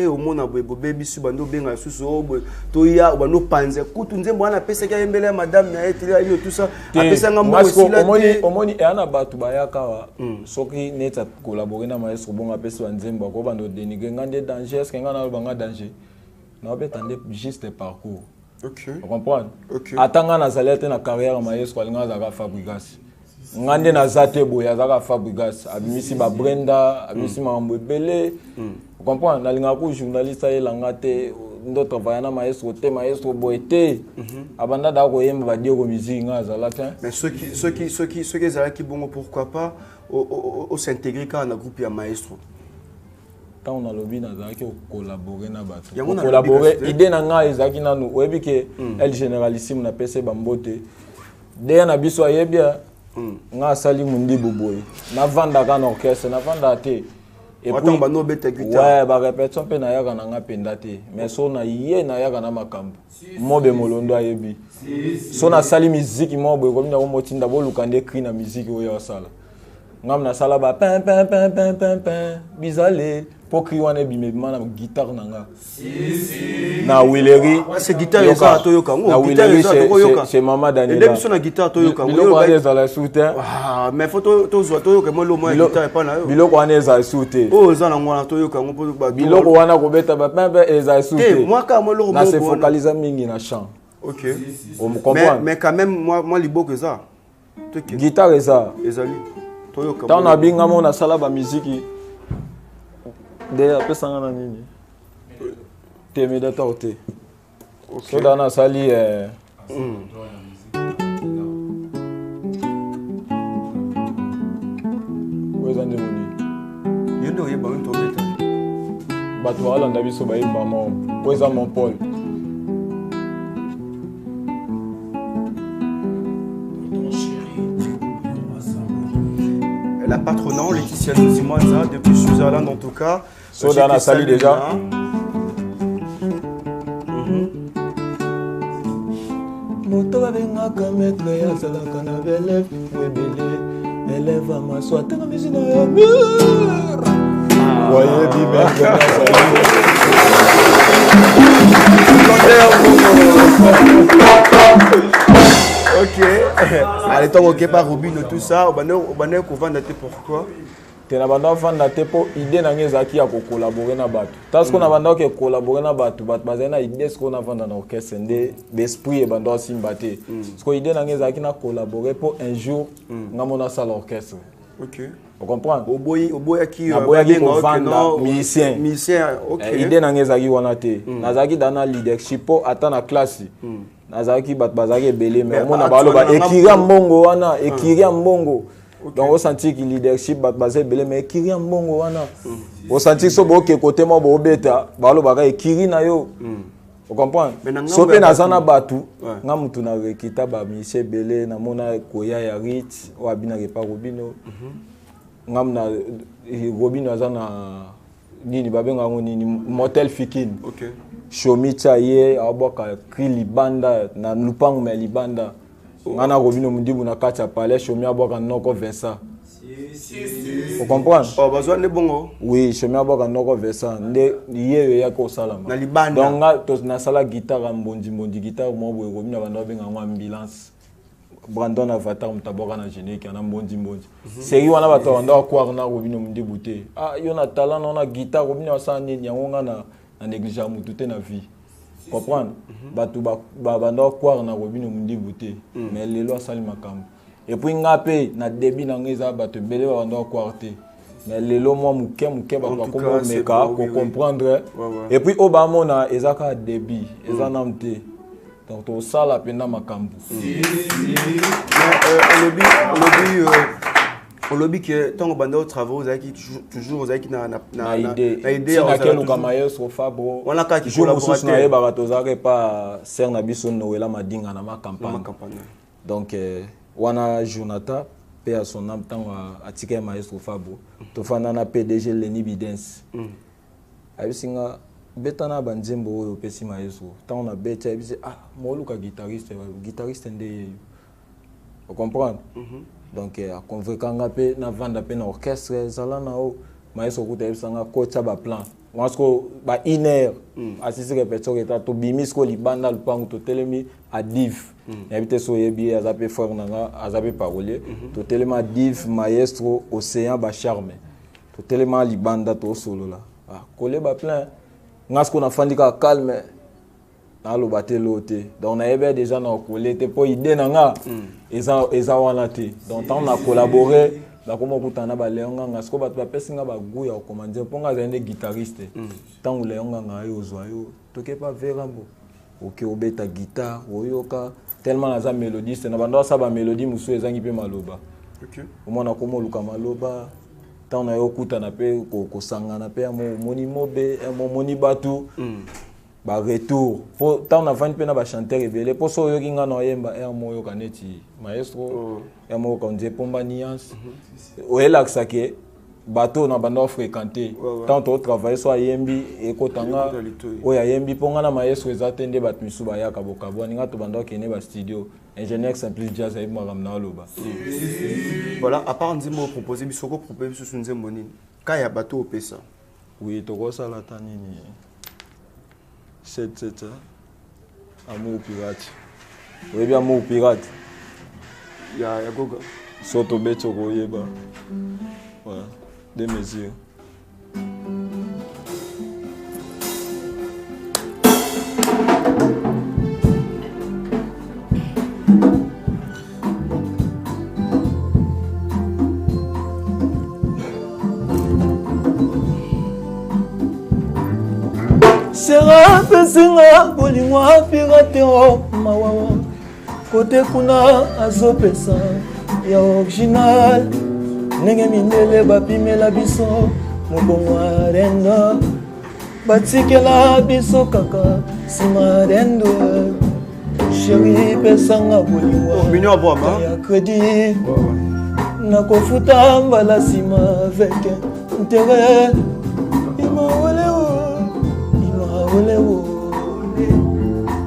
Speaker 2: au monde a bébé sur bando benga suso, toya, bando panze, kutu nzembo ana pesa kia mbele madame na etili ayo tout ça. Apesa ngambo aussi là.
Speaker 1: Omoni e ana batu bayaka wa. Soki neta collaborer na maestro bonga pesa nzembo ko bando dénigrer ngande danger, est-ce que ngana banga danger? Na be tande juste le parcours.
Speaker 2: OK.
Speaker 1: Vous comprenez?
Speaker 2: OK.
Speaker 1: Atanga na salete na carrière maestro alinga za fabrication. ngande na zate boy azaka Fabregas abimisi ba Brenda abimisi mambo ebele comprendre nalinga ko journaliste ayelanga te ndo travailler na maestro boete abanda da ko yemba ba dio ko musique ngazala ta
Speaker 2: mais ceux qui zalaki bongo pourquoi pas au s'intégrer quand na groupe ya maestro
Speaker 1: tant on a lobby na zaki collaborer na bato collaborer idée na nga ezaki nanu oyebi ke el généralissime na pese bambote de na biso ayebia nga sali mundi boboy na vanda ka na orchestre na vanda te et puis ouais ba répétition pe na yaka na nga penda te mais so na ye na yaka na makambo mobe molondo ayebi so na sali musique mo boy comme na motinda boluka nde cri na musique oyo sala ngam na sala ba pin bizale pour cri wana bime na guitare nanga na Willery
Speaker 2: c'est guitare ça toyoka
Speaker 1: c'est Mama Daniela
Speaker 2: et depuis son guitare toyoka
Speaker 1: biloko wana ezala soutien
Speaker 2: mais faut toyoka mo lo mo guitare pa na yo
Speaker 1: biloko wana ezala soutien
Speaker 2: oh za na ngwana toyoka ngo po ba
Speaker 1: biloko wana kobeta ba pembe ezala soutien
Speaker 2: moi ka mo lo mo
Speaker 1: na se focaliser mingi na chant
Speaker 2: OK
Speaker 1: on me comprend
Speaker 2: mais quand même moi liboko ça
Speaker 1: guitare ça
Speaker 2: ezali toyoka
Speaker 1: tant na binga mo na sala ba musique de apesanga na nini teme data ote so dana sali weza nde moni
Speaker 2: yendo yeba nto beta
Speaker 1: bato balanda biso bayeba mo weza mon Paul
Speaker 2: la patronne Laetitia Nzimwanza depuis Switzerland en tout cas.
Speaker 1: So dans la salle déjà. Moto babengaka maître yazalaka na belève webele élève à ma soit na misina ya mur. Voyez bi maître
Speaker 2: OK. Allez, tant OK par Robino tout ça, on va vendre pourquoi
Speaker 1: tena banda vanda te po idée na ngezaki ya collaborer na bato parce qu'on a banda ke collaborer na bato bazana idée ce qu'on a vanda na orchestre ndé d'esprit e banda simbate parce que idée na ngezaki na collaborer pour un jour ngamona ça l'orchestre.
Speaker 2: OK.
Speaker 1: On comprend
Speaker 2: oboyi qui
Speaker 1: vanda musicien
Speaker 2: OK.
Speaker 1: Idée na ngezaki wana te nazaki dana leadership po ata na classe nazaki bat bazaki belé mais mona baloba ekiria mbongo wana ekiria mbongo. Donc on sentit qu'il leadership basé belé mais écrit en bongo wana on sentit so boke côté mo bo beta balo baka écrit na yo on comprend so pe na zana batu nga mutu na rekita ba Michel belé na mona koya ya rit o abina ke pa Robino ngam na Robino zana nini babenga ngoni ni motel fikin
Speaker 2: OK
Speaker 1: shomicha ye aboka kri libanda na lupangu me libanda ngana Robino mundibu na kati ya palais chomi aboka noko versa on comprend
Speaker 2: oh bazwa ne bongo
Speaker 1: oui chomi aboka noko versa nde ye ya ko salama
Speaker 2: na libanda
Speaker 1: donc nga to na sala guitare mbondi guitare mo boy Robino banda benga ngwa ambulance Brandon Avatar mtaboka na générique na mbondi série wana bato banda kwa na Robino mundibu te ah yo na talent na guitare Robino sa nini yango ngana na négliger mutu te na vie comprendre batu banda kwa na Robino mundibu te mais lelo asali makambo et puis ngape na début na ngeza batu belé banda kwa te mais lelo moi muke batu bakombo meka ko comprendre et puis obamona ezaka début ezanamte donc to sala penda makambo
Speaker 2: au lobby que tant banda au travaux zaki toujours zaki na
Speaker 1: idée na kelo kama yeso fabo
Speaker 2: wana ka
Speaker 1: jour mosusu na yeba batozake pa ser na biso noela madinga na ma campagne donc wana Jonathan pe à son âme tant atika maestro fabo to fana na PDG Lenny Bidens abisinga betana banzembo oyo pesi maestro tant na beta abisi moluka guitariste nde on comprend donc a convoqué ngapé na vanda pe na orchestre zala na o maestro kuta ebisanga kocha ba plan wasko ba iner assisi répétition eta to bimis ko libanda lupangu to telemi a div yabite so yebi azape fort nanga azape parolier to telema div maestro océan ba charme to telema libanda to solo la kole ba plan ngasko na fandika calme naloba te lo te donc nayebe déjà na okole te mpo idée na nga eza wana te donc ntango na collaboré bakoma okutana na baleo nganga siko bato bapesi nga bagu ya okoma nzembo mpo nga azali nde guitariste ntango leo nganga yo ozwa yo toke pa verambo oke obeta guitare oyoka tellement naza mélodiste na bando asala bamélodie mosusu ezangi mpe maloba omona koma oluka maloba ntango na yo okutana mpe kosangana mpe omoni mobe omoni bato retour po tant na vandi pe na ba chanteur ebele po so yoki nga na yemba mo yoka neti maestro mo ko nze pomba nuance o relaxa ke bateau na banda fréquenter tant au travail so yembi e kotanga o ya yembi ponga na maestro ezatende bat misu ba yaka bokabo ninga to banda ke ne ba studio ingénieur simple jazz ay mo ramna loba
Speaker 2: voilà à part nzimo proposer bisoko proposer biso nzembo nini kaya bateau opesa
Speaker 1: oui to ko sala tanini 7 amour pirate. Oui bien amour pirate.
Speaker 2: Ya goga.
Speaker 1: Soto beto koyeba. Voilà, des mesures.
Speaker 6: Sera pesinga bolingwa pirate o mawawa kote kuna azopesa ya original ndenge mindele bapimela biso mobongwa rendo batikela biso kaka nsima rendo sheri pesanga bolingwa ya kredi nakofuta mbala nsima veke ntere imaweleo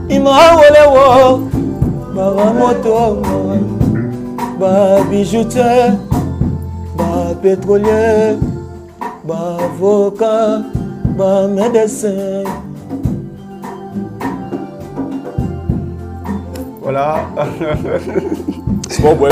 Speaker 6: Imawelewo Baramoto Ba bijoutier Ba pétrolier Ba avocat Ba médecin.
Speaker 2: Voilà.
Speaker 1: C'est bon, bon,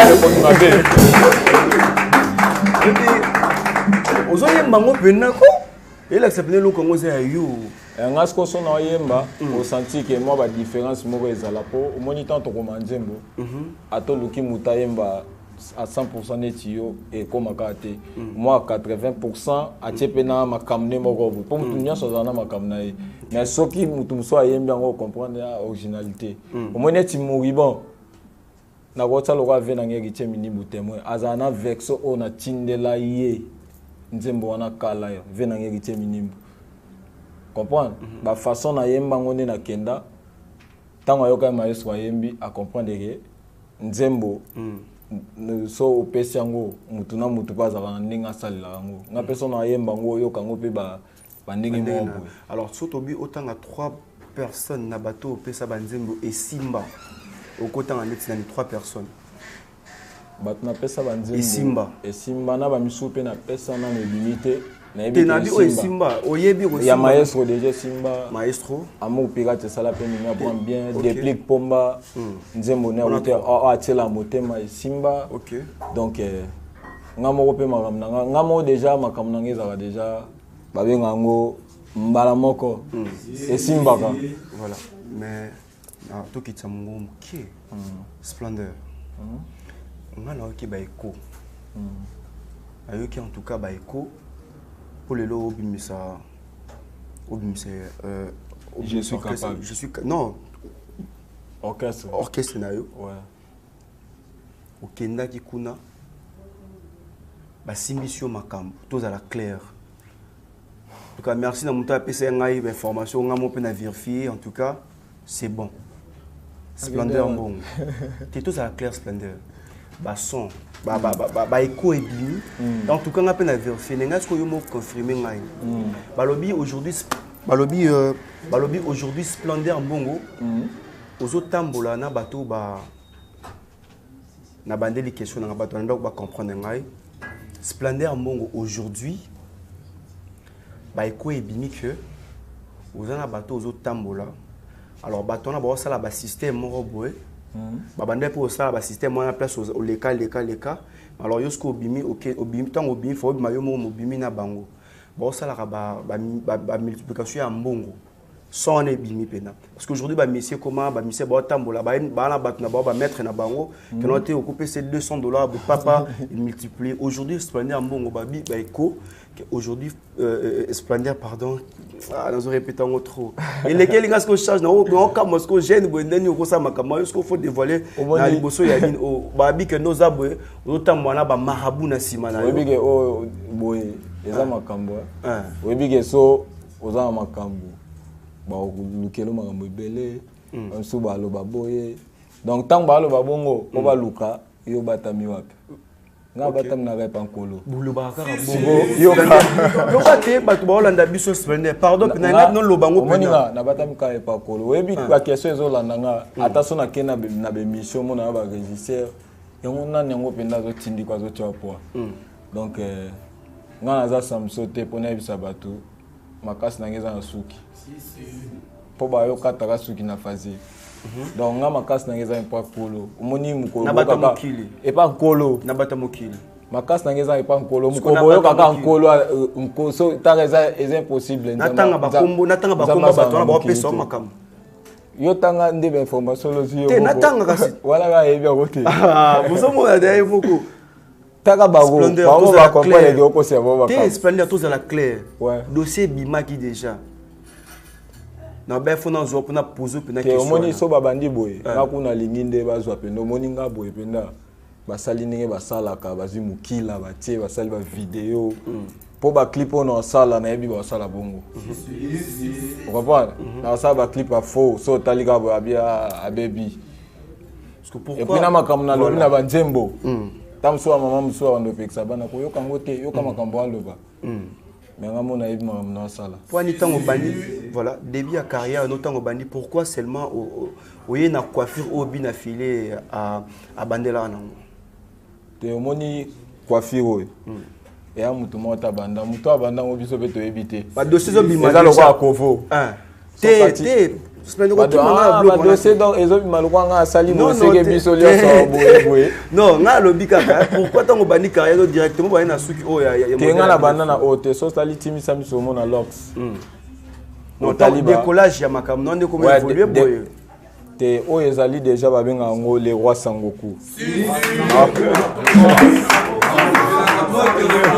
Speaker 2: il accepte le Congo c'est you.
Speaker 1: Nga siko so na yemba o senti que moi ba différence moko ezala po o moni tant to komanzembo ato luki mutayemba à 100% netio et comme kate moi 80% achepe na makamne moko po mutu nyonso za na makamna mais soki mutu muso ayemba ngo comprendre la originalité o moni eti moribon na kota lokwa vena ngeki che minimbu témoin azana vexo ona tindela ye nzembo wana kala yo vena ngeki che minimbu comprendre ba façon na yemba ngone na kenda tango yoka maestro yembi a comprendre que nzembo so opesi yango mutu na mutu pa za ndinga salila yango nga personne na yemba ngo yoka ngo pe ba ndingi mo.
Speaker 2: Alors sotobi autant à 3 personnes na bateau opesa ba nzembo et simba au côté en net na 3 personnes
Speaker 1: bat na pesa ba nzembo
Speaker 2: et
Speaker 1: simba na ba misu pe na pesa na limité.
Speaker 2: Tenabi o Simba, oyebi o
Speaker 1: Simba. Ya maestro déjà Simba.
Speaker 2: Maestro.
Speaker 1: Amour pirate ça la peine me prend bien, déplique pomba. Nzembo na hotel a tela motema Simba.
Speaker 2: OK.
Speaker 1: Donc ngamo pe makamna ngamo déjà makamna ngeza déjà babenga ngo mbala moko. Et Simba ka.
Speaker 2: Voilà. Mais to kitsa mungu mke. Splendeur. Ngana oki ba eko. Ayoki en tout cas ba eko. Pour les lots,
Speaker 1: je suis capable.
Speaker 2: Non.
Speaker 1: Orchestre.
Speaker 2: Orchestre nayo.
Speaker 1: Ouais.
Speaker 2: Au Kenda Kikuna. Basimbisio makambo. Tous à la claire. En tout cas, merci d'avoir PC ngai information. On a pu vérifier. En tout cas, c'est bon. Splendeur bon. T'es tous à la claire splendeur. Son. Écho et bini. En tout cas, on a peine à vérifier. N'est-ce que vous confirmez Balobi aujourd'hui splendeur bongo. Aux autres tambola na bateau na bandé les questions na bateau na ba comprendre ngai. Splendeur bongo aujourd'hui. Écho et bini que aux na bateau aux autres tambola. Alors bateau na ba ça la système moko boé. Babande pour ça ba système on a place au leka alors yosko obimi OK obimi tant obimi faut mayo mo obimi na bango ba ça la ba multiplication ya mbongo sans on est bimi pena. Parce qu'aujourd'hui, bah, monsieur comment, bah, monsieur bah, tambola, bah, bah, maître na bango, que l'on a occupé ces $200, bah, papa, il multiplie. Aujourd'hui, Splendeur Mbongo, bah, bah, éco, aujourd'hui, Splendeur, pardon, nous répétons trop. Et lesquels, il ce qu'on charge, on comme ce qu'on gêne, ce qu'il faut dévoiler, na liboso ya bin, bah, que nos aboués, autant moi, bah, marabout na simana.
Speaker 1: Oui, que, oh, boy, les amis, makambo. Oui, que, so, aux amis, makambo. Lukelo makambo ebele nsu baloba boye donc ntango baloba bongo o baluka yo batami wapi nga batami na repa nkolo
Speaker 2: boloba kaka bongo yo bate bato baolanda biso Splendeur pardon pena no loba ngo
Speaker 1: pena na batami ka repa nkolo oyebi ba question ezolanda nga ata so na ke na bemission mona ba régisseur yango nani yango penda azotindi kwa azotia poa donc nga naza samso te mpona yebisa bato makasi na nge eza na suki po bayo kataka suki na fazi donc nga makasi na nge eza epa nkolo omoni mokolo
Speaker 2: na bata mokili
Speaker 1: epa nkolo
Speaker 2: na bata mokili
Speaker 1: makasi na nge eza epa nkolo mokolo boyo kaka nkolo nkoso tanga eza impossible
Speaker 2: natanga bakombo bato na bapesa makambo
Speaker 1: yo tanga nde ba information lozi yo
Speaker 2: te natanga kasi
Speaker 1: wala ga yebi akote
Speaker 2: mosomona d'ailleurs beaucoup
Speaker 1: taka bago ba comprendre que oko servo ba
Speaker 2: te Splendeur tous à la claire dossier bimaki déjà na ba fona zo pona poser pena question
Speaker 1: ke omoni so babandi boye na kuna linginde bazwa penda omoni nga boye penda basali ninge basalaka bazi mukila batie basali ba vidéo po ba clip on sala na yebi ba sala bongo on comprend na sala ba clip a faux so talika ba bia abebi
Speaker 2: parce que pourquoi
Speaker 1: et puis na makambo na lobi na banzembo tamso mama mso ando peksa bana ko yoka ngote yoka makambo aloba mais ngamona yebi makambo na sala
Speaker 2: point tango bandi voilà début à carrière notango bandi pourquoi seulement au yena coiffure au bin affilé à bandela nango
Speaker 1: te omoni coiffure et a mutu mota banda mutu abanda ngo biso beto ebité
Speaker 2: ba dossier zo bima
Speaker 1: eza lokwa kovo
Speaker 2: te Splendeur ko tuma
Speaker 1: na ba dossier donc ezo bima lokwa nga asali mo seke biso lio so boye
Speaker 2: non nga lobi kaka pourquoi tango bandi carrière directement ba na suki o ya
Speaker 1: te nga na banda na ote so sali timi sami so mo na lox
Speaker 2: non taliba décollage ya makam non de comment évoluer boye
Speaker 1: te o ezali déjà babenga ngo les rois sangoku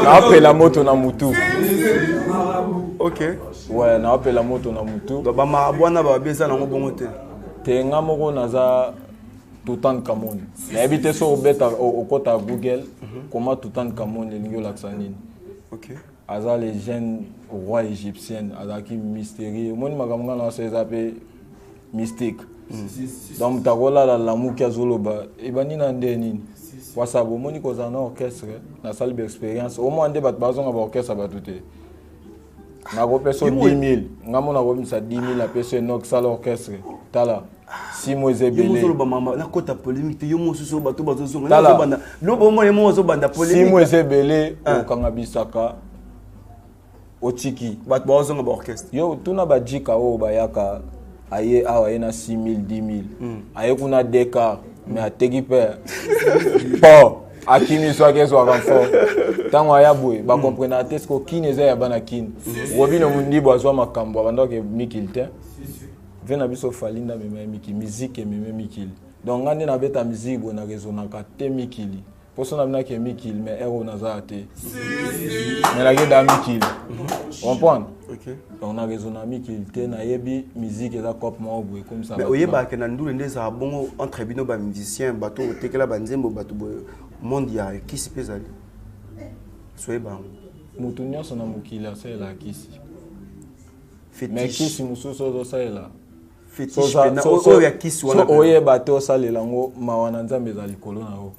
Speaker 1: na apela moto na mutu
Speaker 2: ok
Speaker 1: ouais na apela moto na mutu
Speaker 2: donc ba marabwana ba beza na bongo
Speaker 1: te nga moko naza Toutankhamon na habité so obeta okota Google comment Toutankhamon elingo laksanini
Speaker 2: ok
Speaker 1: aza les jeunes rois égyptiens azaki mystérieux moni makamanga na so zape mystique donc takola la lamuki azoloba ebani na ndeni wasa bomoni koza na orchestre na salle d'expérience au moins nde bat bazonga ba orchestre batute na ko peso 10000 ngamona ko misa 10000 la peso no salle orchestre tala simo ezebele
Speaker 2: yo ba mama na kota polémique te yo mosusu bato bazozonga na banda lo bo mo mo zo banda polémique
Speaker 1: simo ezebele okanga bisaka otiki
Speaker 2: bato bazonga ba orchestre
Speaker 1: yo tuna ba jika o bayaka aye awa ena 6000 10000 aye kuna deka mais ateki père po akini so akeso akanfo tango ayabwe ba comprendre atesco kini eza ya bana kini robino mundibo azwa makambo abandoke mikilite vena biso falinda meme miki musique meme mikili donc ngande na beta musique bona rezonaka te mikili poso na binaki mikili mais ero naza te mais la gueule mikili comprendre
Speaker 2: ok
Speaker 1: donc na rezona mikili te na yebi musique eza cop mo boye comme ça
Speaker 2: mais oyeba ke na ndule ndeza bongo entre bino ba musicien bato tekela banzembo bato mondial qui se pèse ali soyez bon
Speaker 1: mutu nyonso na mokili asalela kisi mais kisi mosusu ozosalela oyeba te osalela yango mawa na nzambe eza likolo na yo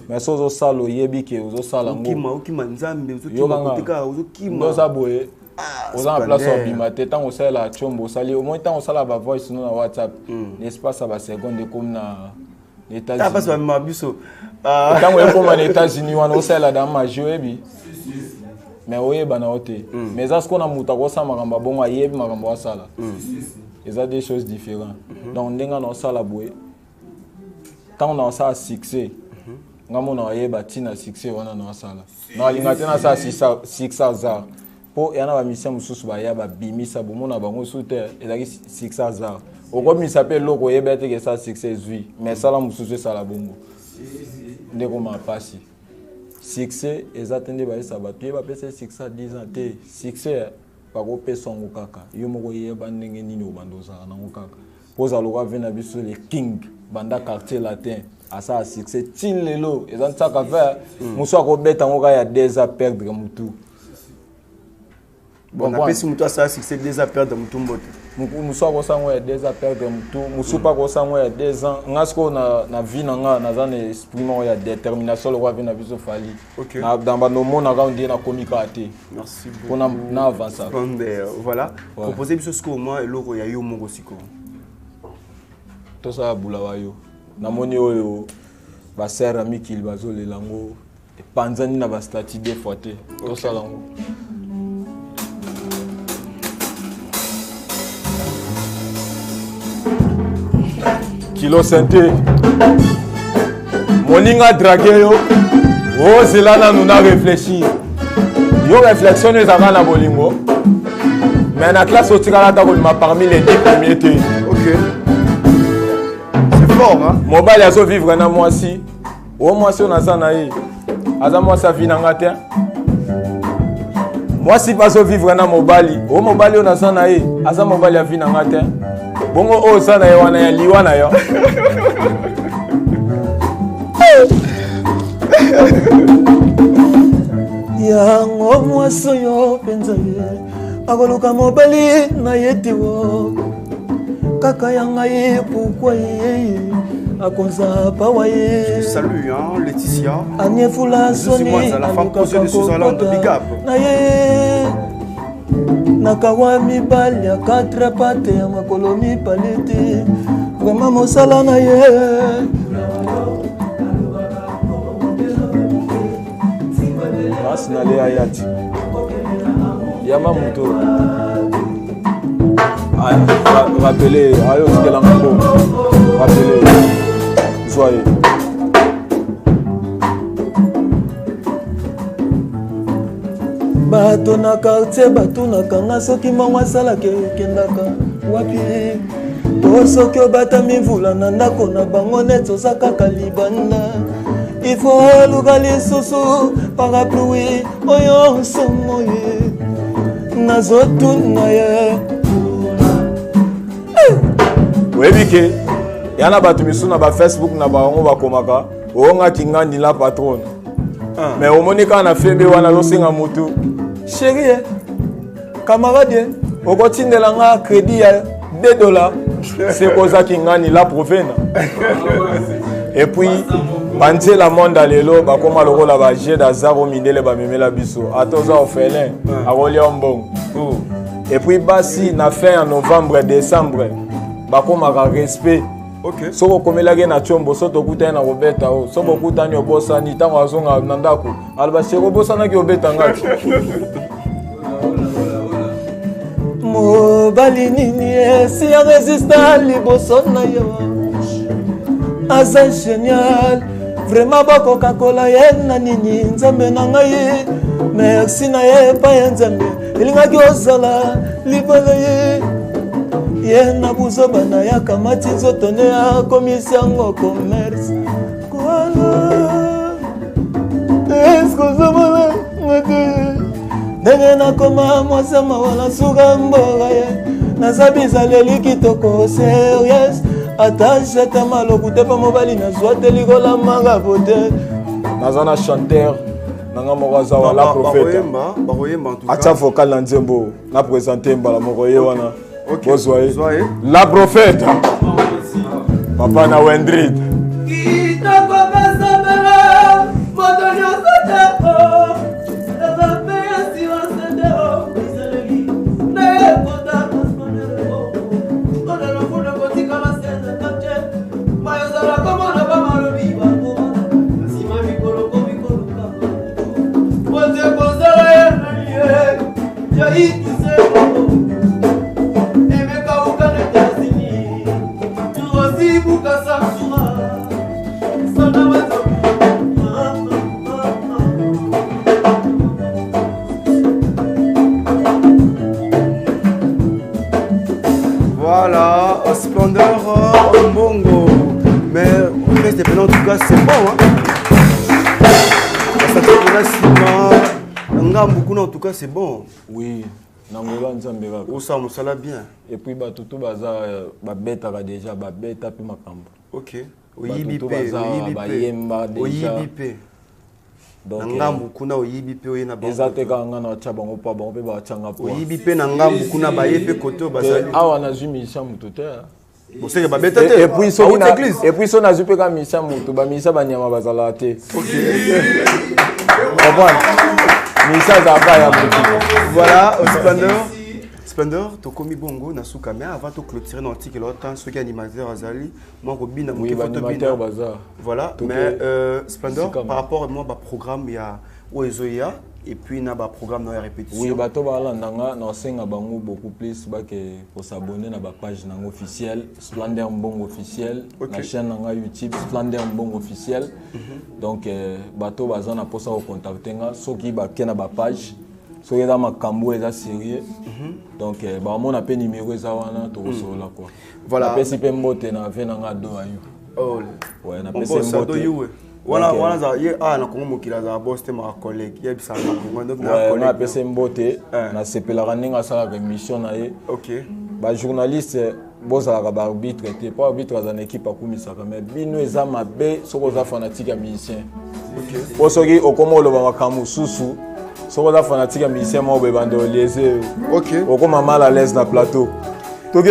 Speaker 1: mais so ozosala oyebi ke ozosala ngoyoza boye oza na place obima te ntango osalela tiombo osali omoi ntango osala bavoice no na whatsapp nespace ya baseconde ekomi na ntango ekoma na états-unis wana osalela dan magie oyebi mais oyeba na yo te mais eza siko na moto akosala makambo abongo ayebi makambo asala eza des choses différentes donc ndenge na osala boye ntango na osala succès nga mona oyeba ntina succès wana na osala na alinga te nasala succès azar po yana ba mission mususu ba ya ba bimisa bomona bango souter ezaki succès azar okomisa pe loko yeba te que ça succès zui mais ça la mususu ça la bongo ndeko mapasi succès ezatende ba esa ba pied ba pesa succès 10 ans te succès pa ko pesa ngo kaka yo moko yeba ndenge nini obandoza na ngo kaka poza lokwa vena biso les king banda quartier latin asa succès tin lelo ezantsa ka faire muso akobeta ngo ka ya 2 ans perdre mutu.
Speaker 2: Bon, on a fait mutu asa succès 2 ans perdre mutu mbote.
Speaker 1: Muso akosango ya 2 ans perdre mutu muso pa kosango ya 2 ans ngasko na vie nanga naza na esprit mo ya détermination lokwa vena biso fali. Na dans ba no mona ka ndi na komika ate.
Speaker 2: Merci beaucoup.
Speaker 1: Pour na avancer.
Speaker 2: Voilà. Proposer biso sko moi eloko ya yo moko siko.
Speaker 1: Tosa bulawa yo. Namoni oyo ba sœur ami kil bazolela ngo epanzani na ba statut des fois te tosa lango kilo santé moninga draguer yo o zelana nous na réfléchir yo réflexion ezaka na bolingo mais na classe otikala ta kolima parmi les 10 premiers te.
Speaker 2: OK. Fort, hein?
Speaker 1: Mobile azo vivre na mwasi. O mwasi on aza na ye. Aza mwasi vina ngate. Mwasi bazo vivre na mobile. O mobile on aza na ye. Aza mobile vina ngate. Bongo o za na ye wana ya liwa na yo.
Speaker 6: Yango mwaso yo penza ye. Agoluka mobile na yetiwo. Kaka yangaye pourquoi ye akonza pawaye.
Speaker 2: Je salue hein Laetitia.
Speaker 6: Aniefula soni
Speaker 2: à la femme posée de Suzalande big up.
Speaker 6: Naye nakawa mibali ya 4 pate ya makolo mipalete vraiment mosala na ye.
Speaker 1: Asnale ayati. Yama muto. Rappelez, ayo tikela ngabo. Rappelez. Joyeux.
Speaker 6: Bato na quartier bato na kanga soki mangwa sala ke kendaka wapi to soki obata mivula na ndako na bango neto kaka libanda il faut luka lisusu parapluie oyo nsomo ye nazotuna ye.
Speaker 1: Webike yana bato misu na ba Facebook na bango bakomaka onga kingandi la patron mais omonika na febe wana losinga mutu chérie camarade okotindela nga crédit ya $2 c'est koza kingani la provena et puis banze la monde lelo bakoma lokola ba jeu d'azaro mindele ba memela biso atoza orphelin akolia mbongo et puis basi na fin en novembre décembre bakomaka respect.
Speaker 2: OK.
Speaker 1: Soko komelage na chombo soto kutana na robeta o soko kutani obosani tango azonga na ndako alba sheko bosana ki obeta ngati
Speaker 6: mobali nini esi ya resista liboso na yo aza génial vraiment bakoka kola ye na nini nzambe na ngai merci na ye pa ya nzambe elingaki ozala libala ye ye na buzoba na ya kamati nzoto ne akomisi yango commerce kwala eskozomala ngate ndenge nakoma mwasama wala suka mboga ye naza bizaleli kitoko serious ata jeta maloku te pa mobali nazwa te likola manga bote
Speaker 1: naza na chanteur nanga moko aza wa la prophète atia vocal na nzembo na présente mbala moko ye wana.
Speaker 2: OK.
Speaker 1: Bonsoir. La prophète. Papa na Wendrid.
Speaker 2: cas, c'est bon. En tout cas, c'est bon.
Speaker 1: Oui. Nangola nzambe kaka.
Speaker 2: Osa mosala bien.
Speaker 1: Et puis batutu baza babetaka déjà babeta pe makambo.
Speaker 2: OK.
Speaker 1: Oyibi pe bayemba déjà.
Speaker 2: Oyibi pe.
Speaker 1: Donc
Speaker 2: ngambu kuna oyibi pe oyena bango.
Speaker 1: Ezate ka ngana cha bango pa bango pe ba changa po.
Speaker 2: Oyibi pe na ngambu kuna baye pe koto bazali.
Speaker 1: Awa na zumi misha mutu te.
Speaker 2: Boseke babeta te.
Speaker 1: Et puis so na église. Et puis so na zupe ka misha mutu ba misha banyama bazala te.
Speaker 2: OK. Voilà, au Splendor, tu as commis bongo, na sous caméra avant de clôturer notre article, ceux qui animateurs Azali, moi Robin,
Speaker 1: oui, animateur bazar.
Speaker 2: Voilà, mais Splendor, par rapport à moi, programme il y a Oezoya et puis il y a un programme dans la répétition.
Speaker 1: Oui, bato balandanga na senga bango beaucoup plus ba que pour s'abonner na ba page nango officielle, Splendor Mbongo officiel, na chaîne nanga YouTube Splendor Mbongo officiel. Donc bato bazana pour ça contacter nga soki ba kena ba page. Soki da makambo eza sérieux. Donc ba mon appel numéro eza wana to sola quoi.
Speaker 2: Voilà.
Speaker 1: Pesi pe mbote na venanga do ayo.
Speaker 2: Oh.
Speaker 1: Ouais, na pesi mbote.
Speaker 2: Voilà, voilà, il y a un Congo qui a un boss, c'est ma collègue. Il y a un Congo, donc
Speaker 1: on a appelé Mbote. On a CP la running à sa émission.
Speaker 2: Ok.
Speaker 1: Bah journaliste, boss à la arbitre, t'es pas arbitre dans une équipe à Koumisa, mais bino eza mabe, sokoza fanatique à musicien. Ok. Pour ceux qui au Congo le va kamususu, sokoza fanatique à musicien, moi au bande liaisé. Ok. Au Congo mal à l'aise dans plateau. Ok.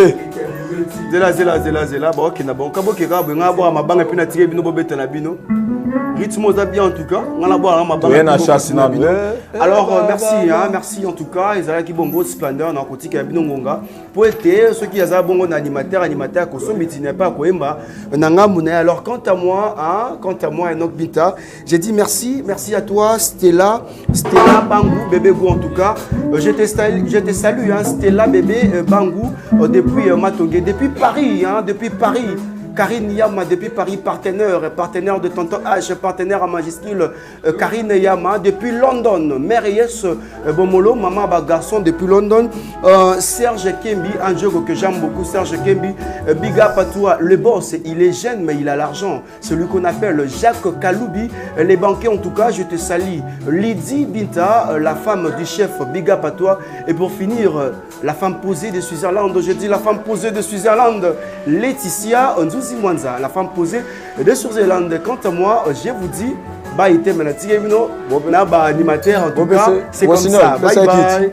Speaker 2: Zela, bon, ok, na bon, kabo keka, bon, on a ma banque et puis na tiré bino bobete na bino. Rythme bien en tout cas. On a boire ma banque. Alors merci, hein, merci en tout cas. Ils ont qui bongo Splendor dans côté qui a bino ngonga. Pour être ceux qui ont bongo animateur consomme n'est pas koemba nanga muna. Alors quant à moi Enoch Binta, j'ai dit merci à toi Stella Bangou bébé Go en tout cas. Je te salue hein, Stella bébé Bangou depuis Matongé, depuis Paris hein, depuis Paris. Karine Yama depuis Paris, partenaire de Tonton H, partenaire à majuscule Karine Yama depuis London, mère Yes Bomolo, maman garçon depuis London, Serge Kembi, un jeu que j'aime beaucoup, Serge Kembi, big up à toi, le boss, il est jeune mais il a l'argent, celui qu'on appelle Jacques Kaloubi, les banquiers en tout cas, je te salue, Lydie Binta, la femme du chef, big up à toi, et pour finir, la femme posée de Switzerland, je dis la femme posée de Switzerland, Laetitia Nzouzi Mwanza, la femme posée de Switzerland. Quant à moi, je vous dis, bye, animateur en tout cas, c'est comme ça. Bye bye.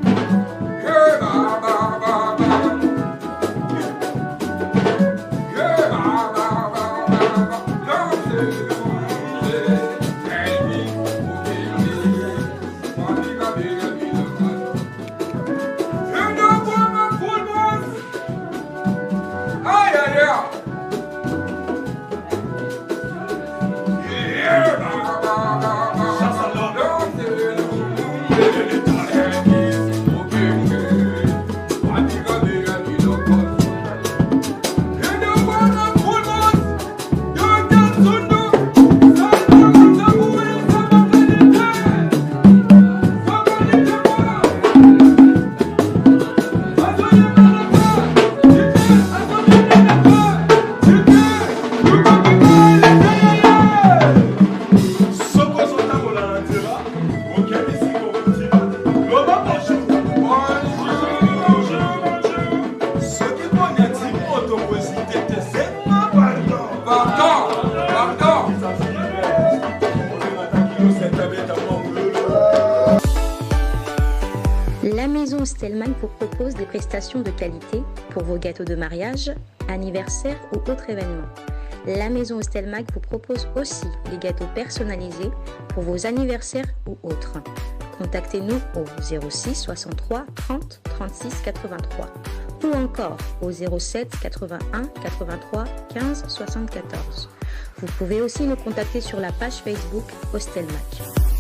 Speaker 7: La maison Stelman vous propose des prestations de qualité pour vos gâteaux de mariage, anniversaire ou autres événements. La maison Stelman vous propose aussi des gâteaux personnalisés pour vos anniversaires ou autres. Contactez-nous au 06 63 30 36 83 ou encore au 07 81 83 15 74. Vous pouvez aussi nous contacter sur la page Facebook Hostelmac.